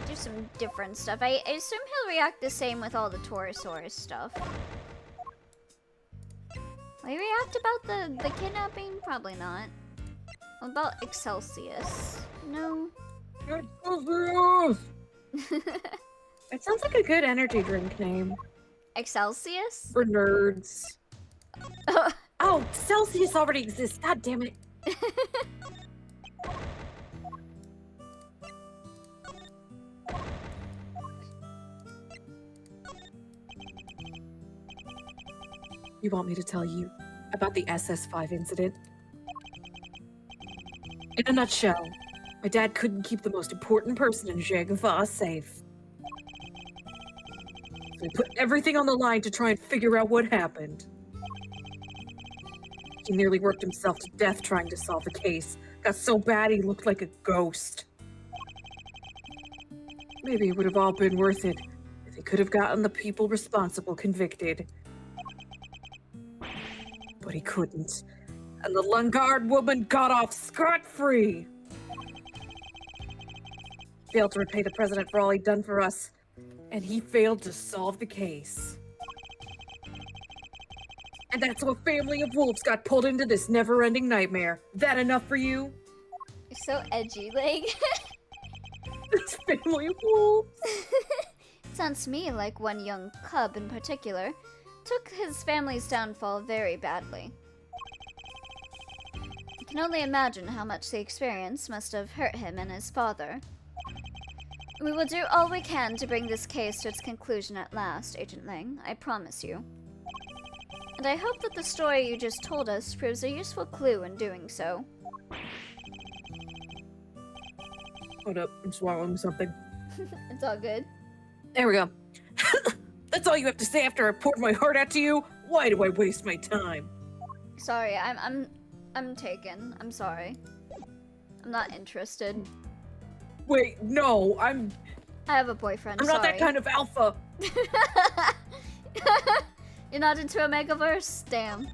do some different stuff. I assume he'll react the same with all the Taurosaurus stuff. Will he react about the kidnapping? Probably not. What about Excelsius? No. It sounds like a good energy drink name. Excelsius? For nerds. Oh, Celsius already exists. God damn it. You want me to tell you about the SS5 incident? In a nutshell, my dad couldn't keep the most important person in Jagava safe. So he put everything on the line to try and figure out what happened. He nearly worked himself to death trying to solve the case. Got so bad he looked like a ghost. Maybe it would have all been worth it if he could have gotten the people responsible convicted. But he couldn't. And the Lungard woman got off scot-free. Failed to repay the president for all he'd done for us. And he failed to solve the case. And that's how a family of wolves got pulled into this never-ending nightmare. That enough for you? You're so edgy, like. This family of wolves? Sounds to me like one young cub in particular took his family's downfall very badly. I can only imagine how much the experience must have hurt him and his father. We will do all we can to bring this case to its conclusion at last, Agent Lang, I promise you. And I hope that the story you just told us proves a useful clue in doing so. Hold up, I'm swallowing something. It's all good. There we go. That's all you have to say after I poured my heart out to you? Why do I waste my time? Sorry, I'm taken. I'm sorry. I'm not interested. Wait, no, I have a boyfriend, I'm not that kind of alpha. You're not into a Megaverse? Damn.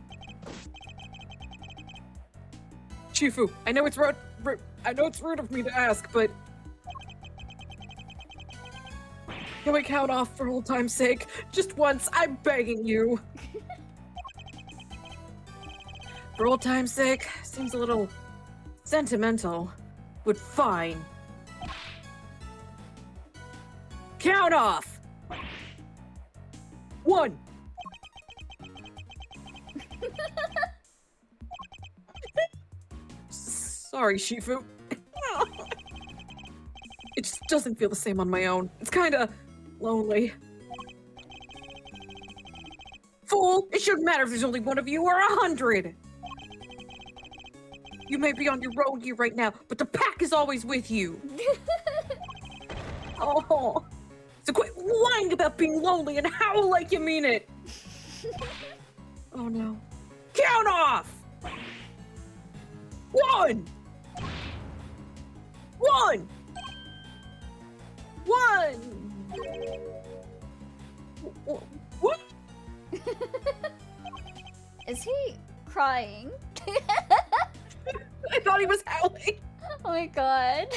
Shifu, I know it's rude of me to ask, but can we count off for old time's sake? Just once, I'm begging you. For old time's sake, seems a little sentimental, but fine. Count off! 1. Sorry, Shifu. It just doesn't feel the same on my own. It's kinda lonely. Fool! It shouldn't matter if there's only one of you or 100! You may be on your own here right now, but the pack is always with you! Oh. So quit whining about being lonely and howl like you mean it! Oh no. Count off! 1! 1! 1! What? Is he crying? I thought he was howling. Oh my god.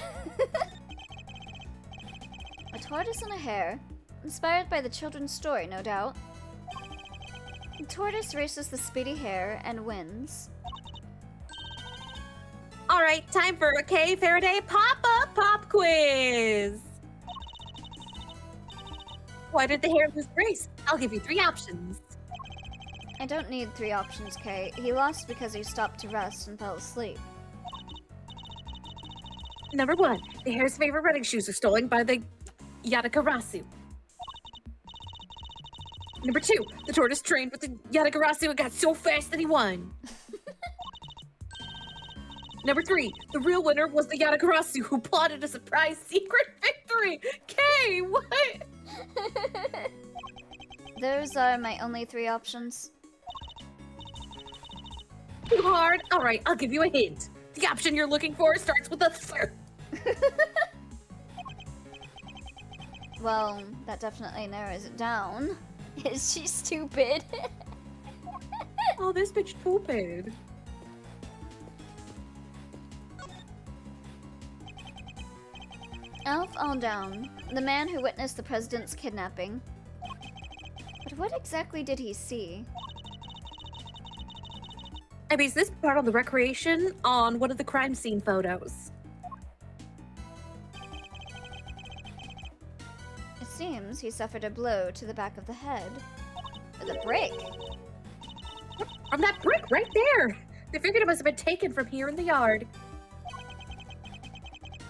A tortoise and a hare. Inspired by the children's story, no doubt. The tortoise races the speedy hare and wins. All right, time for a K Faraday pop quiz. Why did the hare lose the race? I'll give you 3 options. I don't need 3 options, Kay. He lost because he stopped to rest and fell asleep. Number 1, the hare's favorite running shoes are stolen by the Yatagarasu. Number 2, the tortoise trained with the Yatagarasu and got so fast that he won. Number 3, the real winner was the Yatagarasu who plotted a surprise secret victory. Kay, what? Those are my only 3 options. Too hard? All right, I'll give you a hint. The option you're looking for starts with a th. Well, that definitely narrows it down. Is she stupid? Oh, this bitch stupid. Alf Aldown, the man who witnessed the president's kidnapping. But what exactly did he see? I mean, is this part of the recreation on one of the crime scene photos? It seems he suffered a blow to the back of the head. With a brick. From that brick right there! They figured it must have been taken from here in the yard.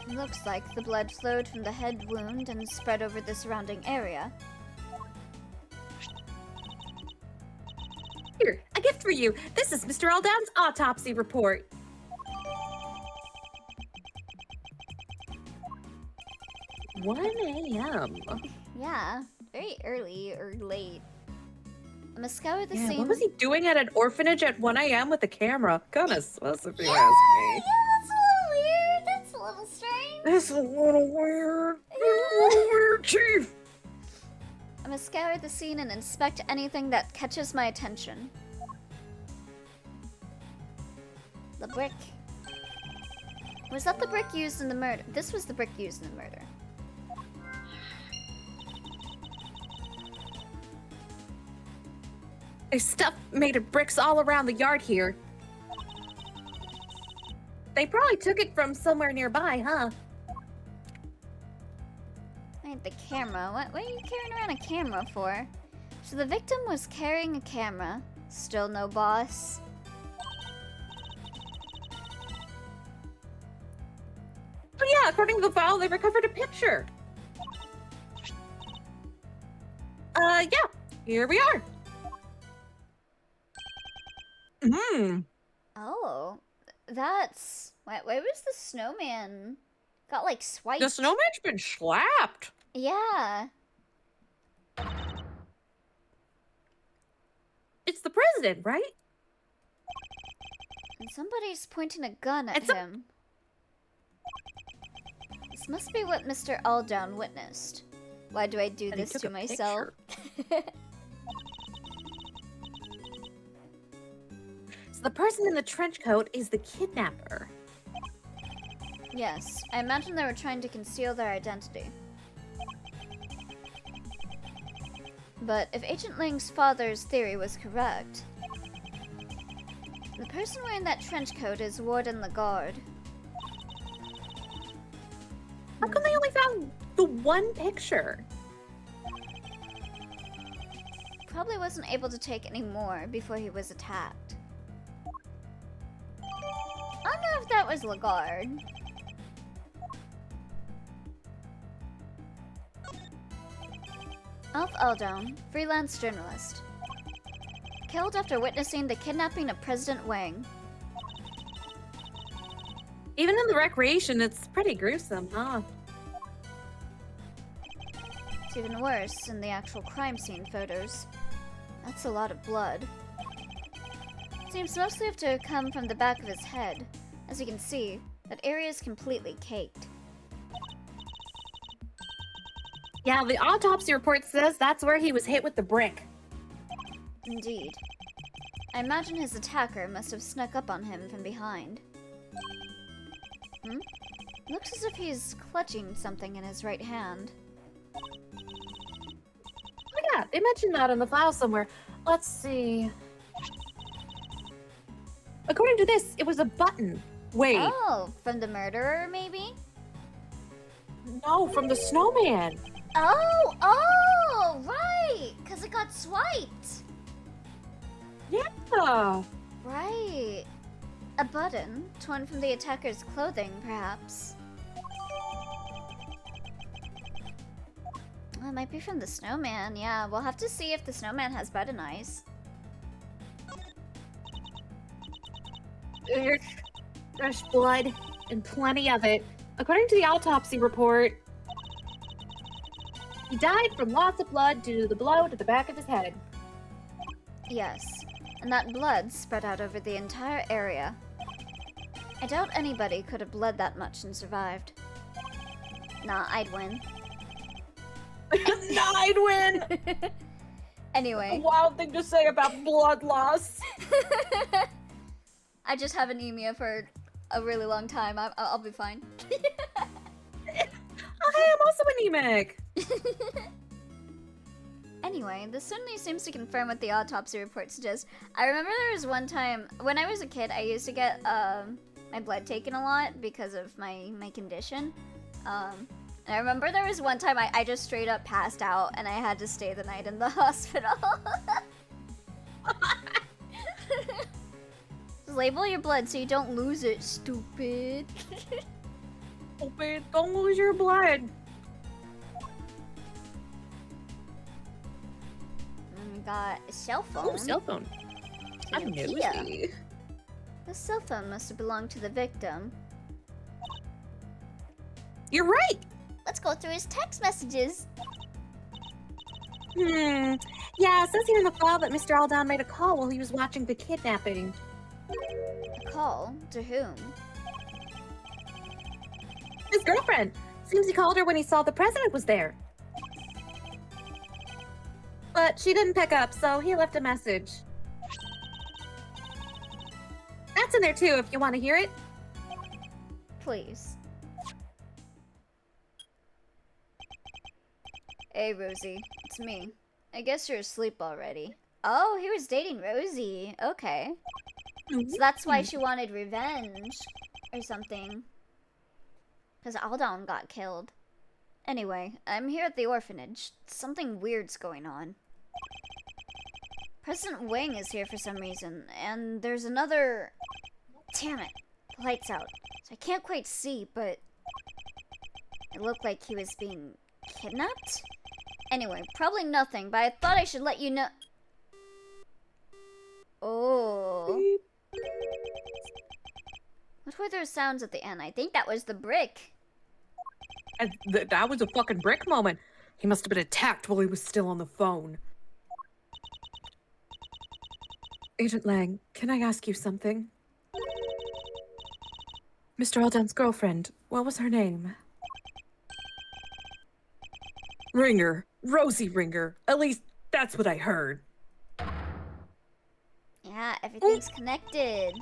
Looks like the blood flowed from the head wound and spread over the surrounding area. Here, a gift for you. This is Mr. Aldown's autopsy report. "1 a.m. Yeah, very early or late. I must scour the Yeah, scene. what was he doing at an orphanage at 1 a.m. with a camera? Kinda sus if you ask me. That's a little weird. That's a little strange. It's a little weird. It's a little weird, Chief. I must scour the scene and inspect anything that catches my attention. The brick. Was that the brick used in the murder? This was the brick used in the murder. There's stuff made of bricks all around the yard here. They probably took it from somewhere nearby, huh? Wait, the camera. What are you carrying around a camera for? So the victim was carrying a camera. Still no boss. Oh yeah, according to the file, they recovered a picture. Yeah, here we are. Oh, that's... Why was the snowman... Got, like, swiped? The snowman's been slapped. Yeah. It's the president, right? And somebody's pointing a gun at It's a- him. This must be what Mr. Aldown witnessed. Why do I do And he this took to a myself? So the person in the trench coat is the kidnapper. Yes, I imagine they were trying to conceal their identity. But if Agent Ling's father's theory was correct, the person wearing that trench coat is Warden Lagarde. How come they only found the one picture? Probably wasn't able to take any more before he was attacked. I don't know if that was Lagarde. Alf Aldown, freelance journalist. Killed after witnessing the kidnapping of President Wang. Even in the recreation, it's pretty gruesome, huh? It's even worse in the actual crime scene photos. That's a lot of blood. Seems mostly to have come from the back of his head. As you can see, that area is completely caked. Yeah, the autopsy report says that's where he was hit with the brick. Indeed. I imagine his attacker must have snuck up on him from behind. Looks as if he's clutching something in his right hand. Oh yeah, they mentioned that in the file somewhere. Let's see. According to this, it was a button. Wait, Oh, from the murderer, maybe? no, from the snowman. Oh, right! Because it got swiped! Yeah. Right. A button, torn from the attacker's clothing, perhaps. Oh, it might be from the snowman, yeah. We'll have to see if the snowman has button eyes. Fresh blood, and plenty of it. According to the autopsy report, he died from loss of blood due to the blow to the back of his head. Yes, and that blood spread out over the entire area. I doubt anybody could have bled that much and survived. Nah, I'd win. I'd win! Anyway. Wild thing to say about blood loss. I just have anemia for a really long time. I'll be fine. Oh, hey, I'm also anemic. Anyway, this certainly seems to confirm what the autopsy report suggests. I remember there was one time when I was a kid, I used to get my blood taken a lot because of my condition. And I remember there was one time I just straight up passed out and I had to stay the night in the hospital. Just label your blood so you don't lose it, stupid. Stupid, don't lose your blood. And we got a cell phone. Oh, cell phone. I'm Nokia. nosy. The cell phone must have belonged to the victim. You're right. Let's go through his text messages. Yeah, it says here in the file that Mr. Aldan made a call while he was watching the kidnapping. A call? To whom? His girlfriend. Seems he called her when he saw the president was there. But she didn't pick up, so he left a message. That's in there too, if you want to hear it. Please. Hey, Rosie. It's me. I guess you're asleep already. Oh, he was dating Rosie. Okay. So that's why she wanted revenge. Or something. Because Aldan got killed. Anyway, I'm here at the orphanage. Something weird's going on. President Wang is here for some reason, and there's another... Damn it. The light's out. So I can't quite see, but... It looked like he was being kidnapped? Anyway, probably nothing, but I thought I should let you know... Oh... What were those sounds at the end? I think that was the brick. That was a fucking brick moment. He must have been attacked while he was still on the phone. Agent Lang, can I ask you something? Mr. Aldan's girlfriend, what was her name? Ringer. Rosie Ringer. At least, that's what I heard. Yeah, everything's connected.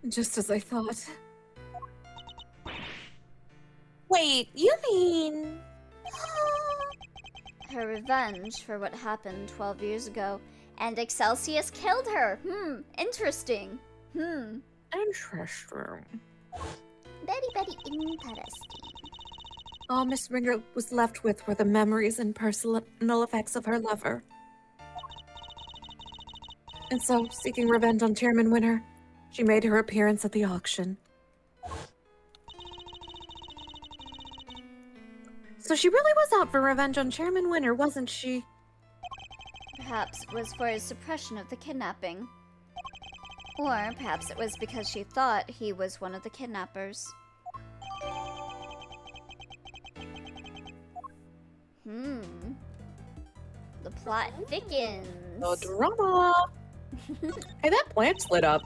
Just as I thought. Wait, you mean... Her revenge for what happened 12 years ago. And Excelsius killed her. Interesting. Interesting. Very, very interesting. All Miss Ringer was left with were the memories and personal effects of her lover. And so, seeking revenge on Chairman Winter, she made her appearance at the auction. So she really was out for revenge on Chairman Winter, wasn't she? Perhaps it was for his suppression of the kidnapping. Or perhaps it was because she thought he was one of the kidnappers. The plot thickens. No drama! Hey, that plant's lit up.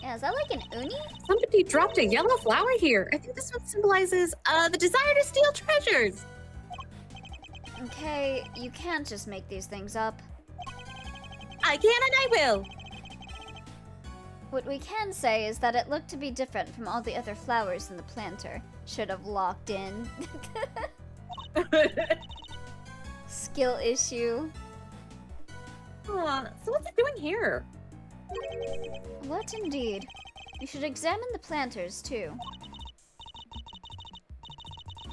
Yeah, is that like an uni? Somebody dropped a yellow flower here. I think this one symbolizes the desire to steal treasures. Okay, you can't just make these things up. I can and I will. What we can say is that it looked to be different from all the other flowers in the planter. Should have locked in. Skill issue. So what's it doing here? What indeed? You should examine the planters too.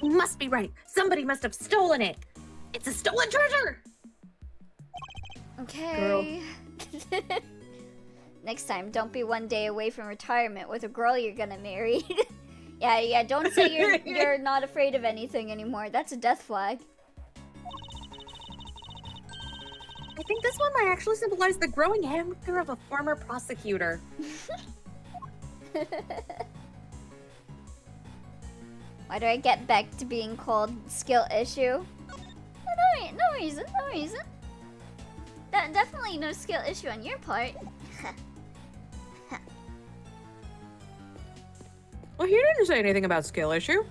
Must be right. Somebody must have stolen it. It's a stolen treasure. Okay. Next time, don't be one day away from retirement with a girl you're gonna marry. yeah, don't say you're not afraid of anything anymore. That's a death flag. I think this one might actually symbolize the growing anger of a former prosecutor. Why do I get back to being called skill issue? No reason. Definitely no skill issue on your part. Well, he didn't say anything about skill issue.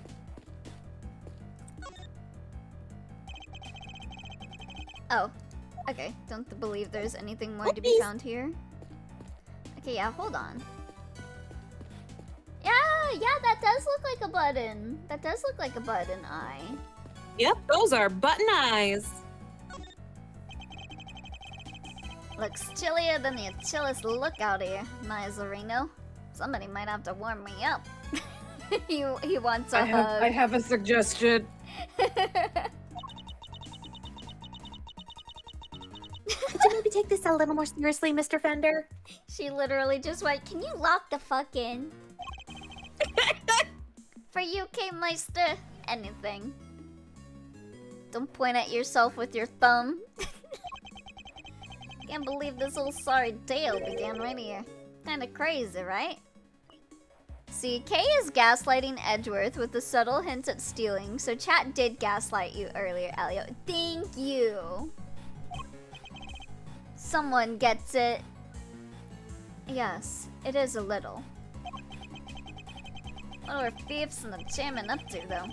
Oh, okay. Don't believe there's anything more to be found here. Okay, yeah, hold on. Yeah, yeah, that does look like a button. That does look like a button eye. Yep, those are button eyes. Looks chillier than the chillest look out here, Miserino. Somebody might have to warm me up. he wants a hug. I have a suggestion. Could you maybe take this a little more seriously, Mr. Fender? She literally just went, can you lock the fuck in? For UK Meister, anything. Don't point at yourself with your thumb. Can't believe this little sorry tale began right here. Kinda crazy, right? See, Kay is gaslighting Edgeworth with a subtle hint at stealing, so chat did gaslight you earlier, Elliot. Thank you! Someone gets it. Yes, it is a little. What are thieves and the chairman up to, though?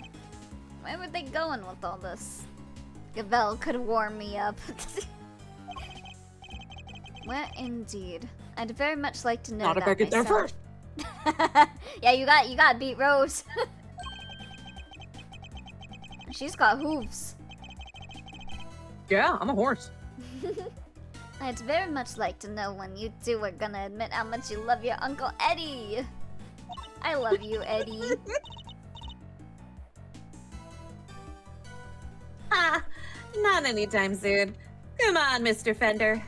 Where were they going with all this? Gavel could warm me up. Where indeed? I'd very much like to know Not that if I get there myself. first. Yeah, you got beat Rose. She's got hooves. Yeah, I'm a horse. I'd very much like to know when you two are gonna admit how much you love your Uncle Eddie. I love you, Eddie. Ah, not anytime soon. Come on, Mr. Fender.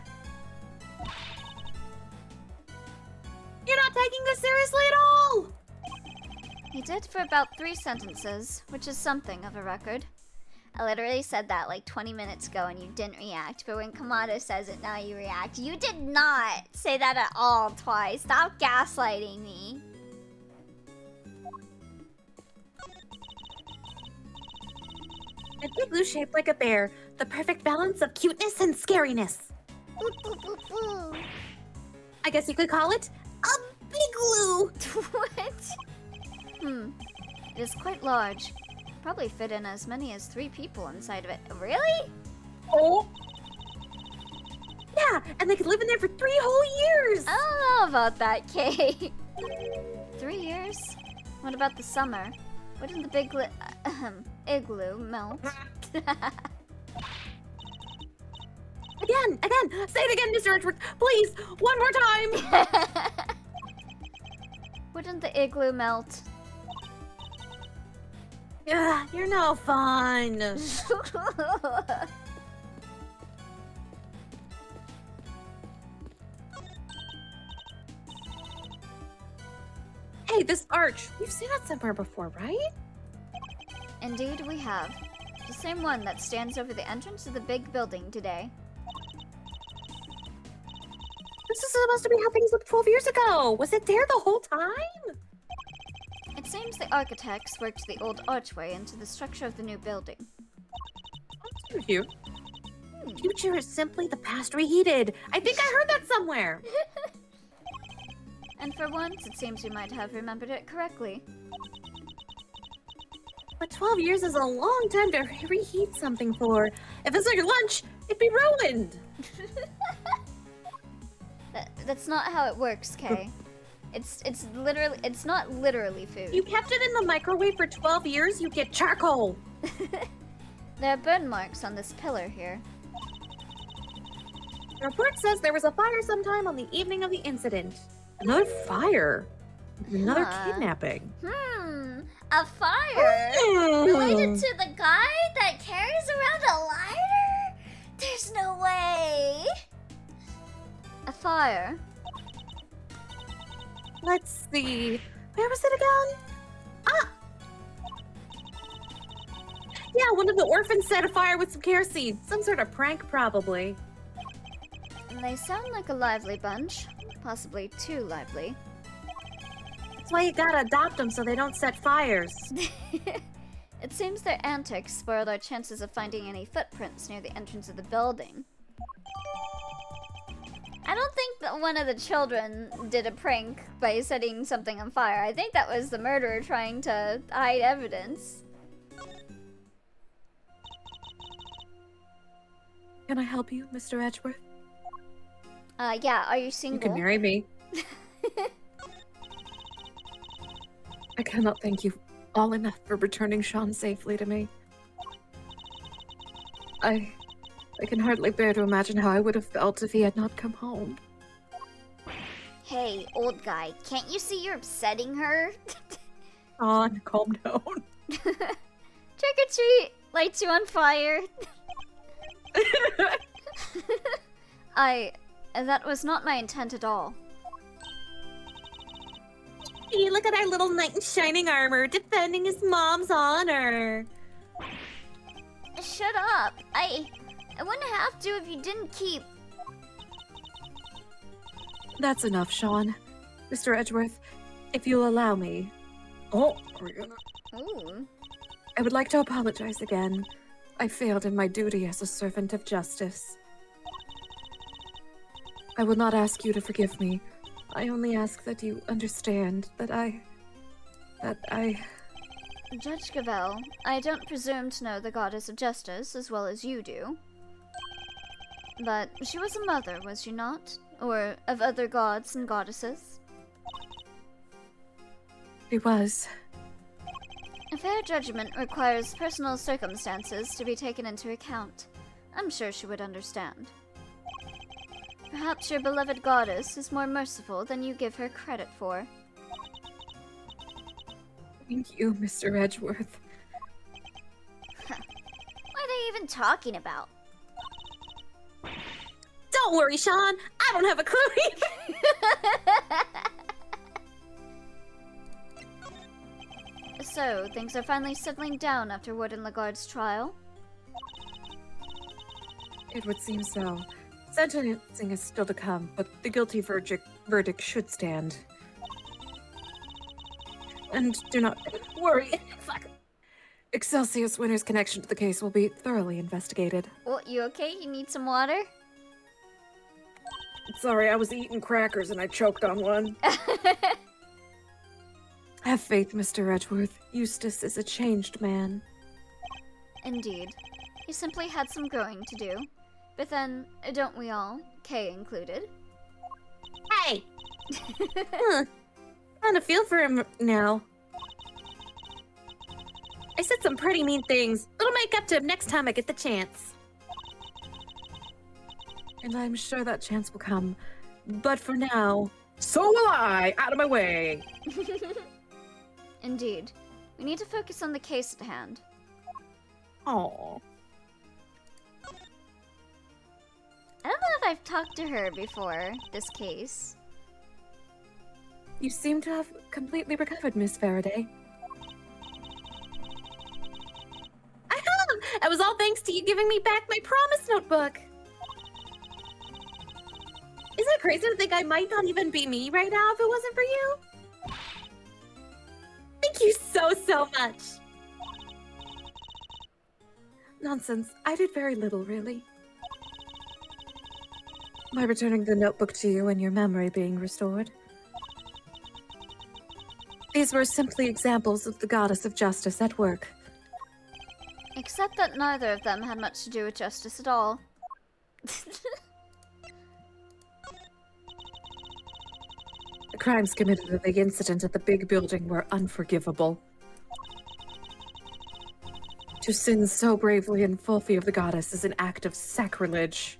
You're not taking this seriously at all! He did for about 3 sentences, which is something of a record. I literally said that like 20 minutes ago and you didn't react, but when Kamado says it, now you react. You did not say that at all twice. Stop gaslighting me. A big blue shaped like a bear. The perfect balance of cuteness and scariness. I guess you could call it a big glue. What? It is quite large. Probably fit in as many as 3 people inside of it. Really? Oh, Yeah, and they could live in there for 3 whole years. I don't know about that, Kay. 3 years? What about the summer? Wouldn't the big igloo melt? Again, say it again, Mr. Edgeworth, please, one more time. Wouldn't the igloo melt? Yeah, you're no fun. Hey, this arch, we've seen it somewhere before, right? Indeed, we have. The same one that stands over the entrance of the big building today. This is supposed to be how things looked 12 years ago. Was it there the whole time? It seems the architects worked the old archway into the structure of the new building. thank you. Future is simply the past reheated. I think I heard that somewhere. And for once, it seems you might have remembered it correctly. But 12 years is a long time to reheat something for. If it's like your lunch, it'd be ruined. That's not how it works, Kay. It's not literally food. You kept it in the microwave for 12 years, you get charcoal. There are burn marks on this pillar here. The report says there was a fire sometime on the evening of the incident. Another fire. Another Huh. kidnapping. A fire? Related to the guy that carries around a lighter? There's no way. A fire? Let's see. Where was it again? Ah! Yeah, one of the orphans set a fire with some kerosene. Some sort of prank, probably. They sound like a lively bunch. Possibly too lively. That's why you gotta adopt them so they don't set fires. It seems their antics spoiled our chances of finding any footprints near the entrance of the building. I don't think that one of the children did a prank by setting something on fire. I think that was the murderer trying to hide evidence. Can I help you, Mr. Edgeworth? Yeah, are you single? You can marry me. I cannot thank you all enough for returning Sean safely to me. I can hardly bear to imagine how I would have felt if he had not come home. Hey, old guy, can't you see you're upsetting her? Sean, calm down. Trick or treat! Lights you on fire. That was not my intent at all. Hey, look at our little knight in shining armor defending his mom's honor. Shut up. I wouldn't have to if you didn't keep... That's enough, Sean. Mr. Edgeworth, if you'll allow me. Oh, are we gonna... Ooh. I would like to apologize again. I failed in my duty as a servant of justice. I will not ask you to forgive me. I only ask that you understand that I... Judge Gavel, I don't presume to know the goddess of justice as well as you do. But she was a mother, was she not? Or of other gods and goddesses? She was. A fair judgment requires personal circumstances to be taken into account. I'm sure she would understand. Perhaps your beloved goddess is more merciful than you give her credit for. Thank you, Mr. Edgeworth. What are they even talking about? Don't worry, Sean. I don't have a clue either. So, things are finally settling down after Warden Lagarde's trial? It would seem so. Sentencing is still to come, but the guilty verdict should stand. And do not worry. Fuck. Excelsius Winter's connection to the case will be thoroughly investigated. Oh, you okay? You need some water? Sorry, I was eating crackers and I choked on one. Have faith, Mr. Edgeworth. Eustace is a changed man. Indeed. He simply had some growing to do. But then, don't we all? Kay included. Hey! Kind of feel for him now. I said some pretty mean things. It'll make up to him next time I get the chance. And I'm sure that chance will come. But for now... So will I! Out of my way! Indeed. We need to focus on the case at hand. Aww. I don't know if I've talked to her before, this case. You seem to have completely recovered, Miss Faraday. I have! It was all thanks to you giving me back my promise notebook. Isn't it crazy to think I might not even be me right now if it wasn't for you? Thank you so much. Nonsense. I did very little, really. By returning the notebook to you and your memory being restored. These were simply examples of the goddess of justice at work. Except that neither of them had much to do with justice at all. The crimes committed at the incident at the big building were unforgivable. To sin so bravely in full view of the goddess is an act of sacrilege.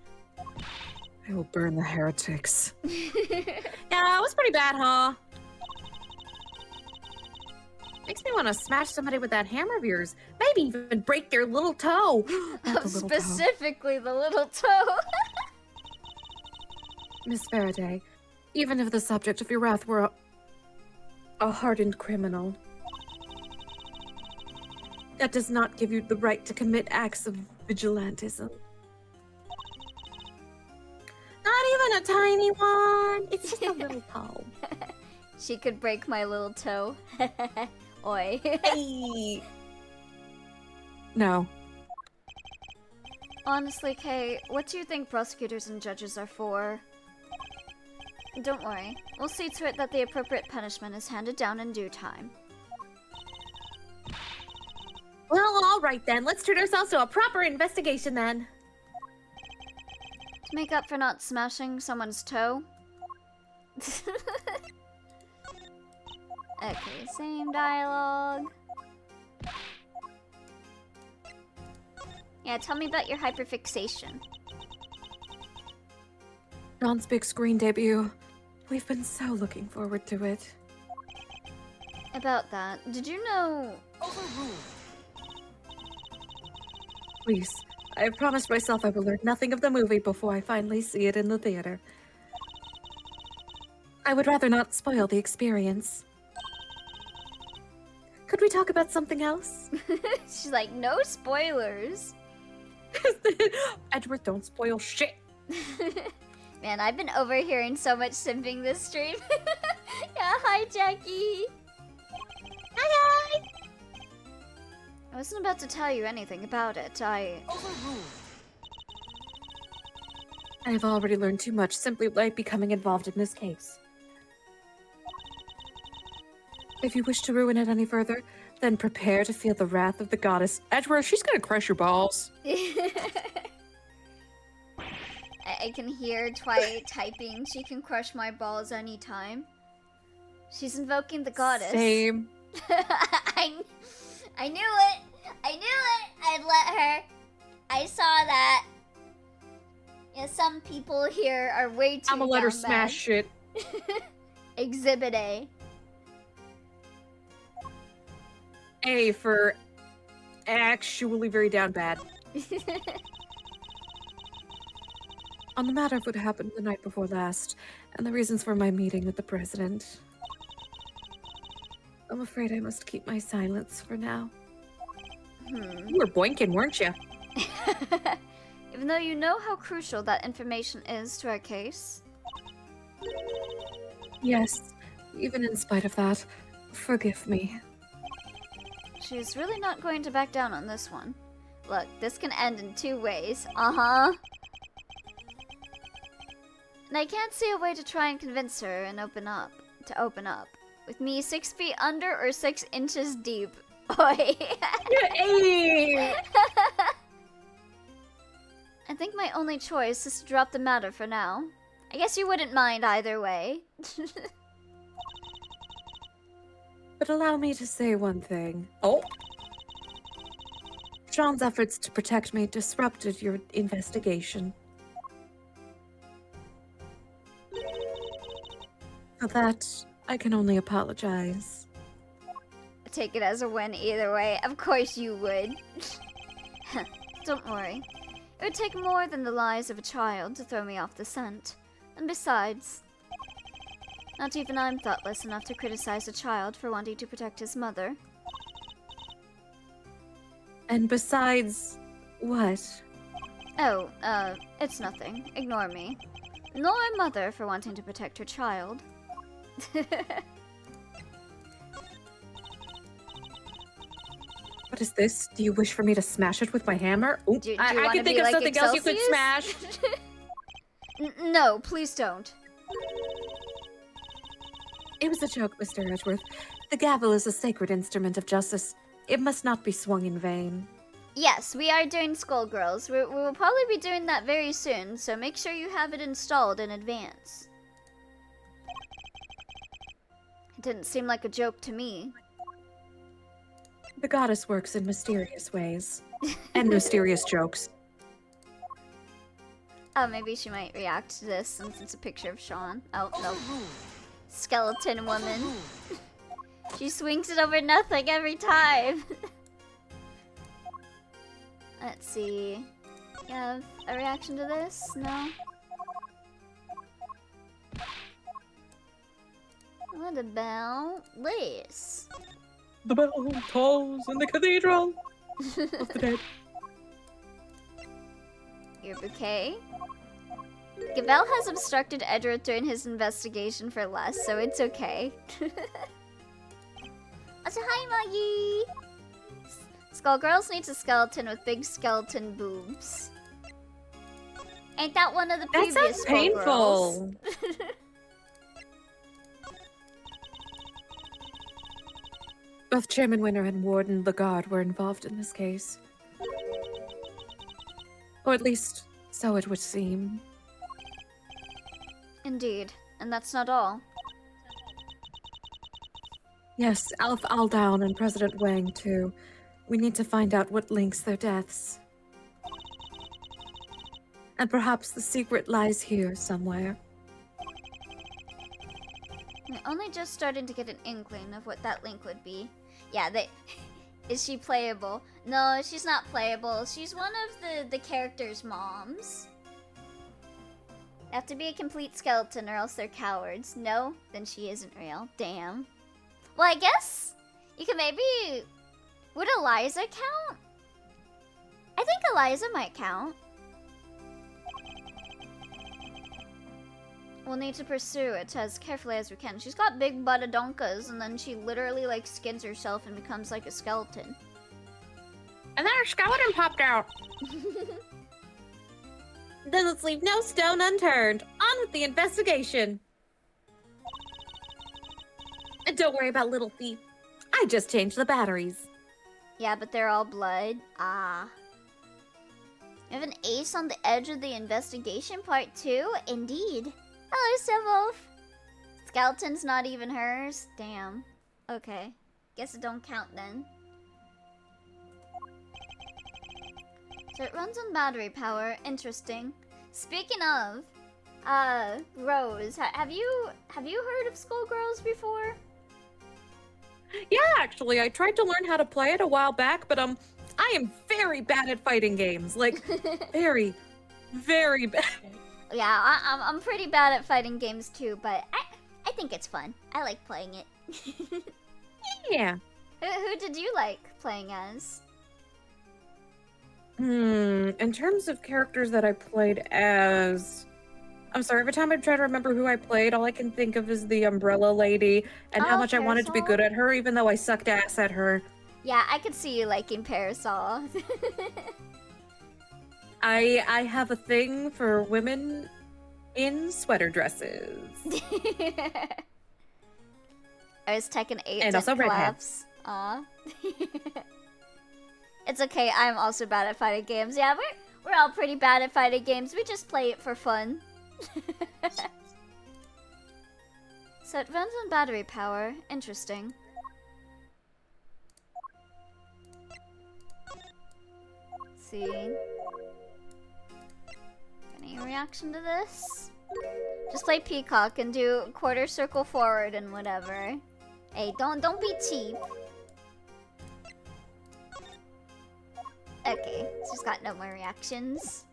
I will burn the heretics. Yeah, it was pretty bad, huh? Makes me want to smash somebody with that hammer of yours. Maybe even break their little toe. Not the little toe. Specifically the little toe. Miss Faraday, even if the subject of your wrath were a hardened criminal, that does not give you the right to commit acts of vigilantism. Not even a tiny one. It's just a little toe. She could break my little toe. Oi. Hey. No. Honestly, Kay, what do you think prosecutors and judges are for? Don't worry. We'll see to it that the appropriate punishment is handed down in due time. Well, all right then. Let's treat ourselves to a proper investigation then. To make up for not smashing someone's toe? Okay, same dialogue. Yeah, tell me about your hyperfixation. John's big screen debut. We've been so looking forward to it. About that, did you know... Overruled. Please, I have promised myself I will learn nothing of the movie before I finally see it in the theater. I would rather not spoil the experience. Could we talk about something else? She's like, no spoilers. Edgeworth, don't spoil shit. Man, I've been overhearing so much simping this stream. Yeah, hi Jackie. Hi. I wasn't about to tell you anything about it. Overruled. I have already learned too much simply by becoming involved in this case. If you wish to ruin it any further, then prepare to feel the wrath of the goddess. Edgeworth, she's gonna crush your balls. I can hear Twilight typing. She can crush my balls anytime. She's invoking the goddess. Same. I knew it. I knew it. I'd let her. I saw that. Yeah, some people here are way too I'ma let her down smash bad. shit. Exhibit A. A for actually very down bad. On the matter of what happened the night before last, and the reasons for my meeting with the president, I'm afraid I must keep my silence for now. You were boinking, weren't you? Even though you know how crucial that information is to our case. Yes, even in spite of that, forgive me. She's really not going to back down on this one. Look, this can end in two ways. Uh-huh. And I can't see a way to try and convince her and open up. With me 6 feet under or 6 inches deep. Oi. Hey! I think my only choice is to drop the matter for now. I guess you wouldn't mind either way. But allow me to say one thing. Oh! Sean's efforts to protect me disrupted your investigation. For that, I can only apologize. Take it as a win either way. Of course you would. Don't worry. It would take more than the lies of a child to throw me off the scent. And besides, not even I'm thoughtless enough to criticize a child for wanting to protect his mother. And besides, what? Oh, it's nothing. Ignore me. Nor my mother for wanting to protect her child. What is this? Do you wish for me to smash it with my hammer? Ooh, Do you I wanna can think be of like something else you could Excelsius? smash. No, please don't. It was a joke, Mr. Edgeworth. The gavel is a sacred instrument of justice. It must not be swung in vain. Yes, we are doing Skullgirls. We will probably be doing that very soon, so make sure you have it installed in advance. It didn't seem like a joke to me. The goddess works in mysterious ways. And mysterious jokes. Oh, maybe she might react to this since it's a picture of Sean. Oh, no. Overruled. Skeleton woman. Overruled. She swings it over nothing every time. Let's see. You have a reaction to this? No? What about this? The bell tolls in the cathedral of the dead. Your bouquet? Gavel has obstructed Edgeworth during his investigation for less, so it's okay. Also, hi, Maggie! Skullgirls needs a skeleton with big skeleton boobs. Ain't that one of the That previous sounds painful. Skullgirls? Both Chairman Winter and Warden Lagarde were involved in this case. Or at least, so it would seem. Indeed, and that's not all. Yes, Alf Aldown and President Wang, too. We need to find out what links their deaths. And perhaps the secret lies here somewhere. I'm only just starting to get an inkling of what that link would be. Yeah, they... Is she playable? No, she's not playable. She's one of the characters' moms. They have to be a complete skeleton or else they're cowards. No? Then she isn't real. Damn. Well, I guess you can maybe... Would Eliza count? I think Eliza might count. We'll need to pursue it as carefully as we can. She's got big buttadonkas, and then she literally, like, skins herself and becomes, like, a skeleton. And then her skeleton popped out. Then let's leave no stone unturned. On with the investigation. And don't worry about Little Thief. I just changed the batteries. Yeah, but they're all blood. Ah. You have an ace on the edge of the investigation part 2? Indeed. Hello, Silvolf. Skeleton's not even hers? Damn. Okay. Guess it don't count then. So it runs on battery power. Interesting. Speaking of, Rose, have you heard of Skullgirls before? Yeah, actually, I tried to learn how to play it a while back, but I am very bad at fighting games. Like, very, very bad. Yeah, I'm pretty bad at fighting games too, but I think it's fun. I like playing it. Yeah. Who did you like playing as? In terms of characters that I played as... I'm sorry, every time I try to remember who I played, all I can think of is the Umbrella Lady, and how much I wanted to be good at her, even though I sucked ass at her. Yeah, I could see you liking Parasol. I have a thing for women in sweater dresses. I was Tekken 8 And also collapse. Aw. It's okay, I'm also bad at fighting games. Yeah, we're all pretty bad at fighting games. We just play it for fun. So it runs on battery power. Interesting. Let's see. Any reaction to this? Just play Peacock and do quarter circle forward and whatever. Hey, don't be cheap. Okay, she's got no more reactions.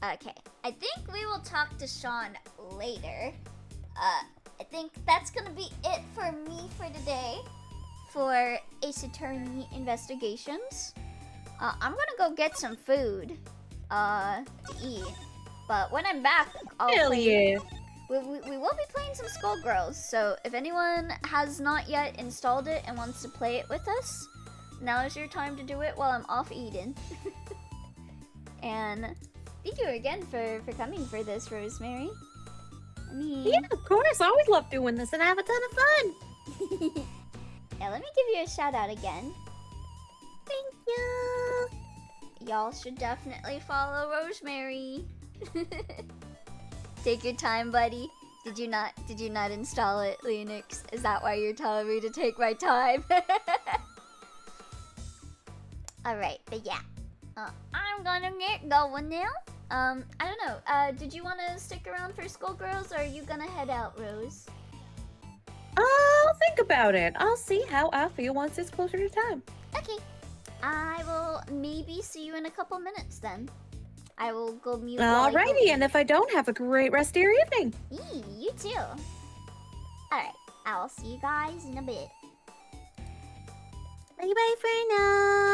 Okay, I think we will talk to Sean later. I think that's gonna be it for me for today for Ace Attorney Investigations. I'm gonna go get some food to eat, but when I'm back, I'll Hell play. yeah. We will be playing some Skullgirls, so if anyone has not yet installed it and wants to play it with us, now is your time to do it while I'm off eating. And thank you again for coming for this, Rosemary. I mean... Yeah, of course. I always love doing this and I have a ton of fun. Yeah, let me give you a shout out again. Thank you. Y'all should definitely follow Rosemary. Take your time, buddy. Did you not install it, Linux? Is that why you're telling me to take my time? Alright, but yeah. I'm gonna get going now. I don't know. Did you want to stick around for Skullgirls, or are you gonna head out, Rose? I'll think about it. I'll see how I feel once it's closer to time. Okay. I will maybe see you in a couple minutes then. I will go mute. Alrighty, and if I don't, have a great rest of your evening. You too. Alright, I'll see you guys in a bit. Bye bye for now.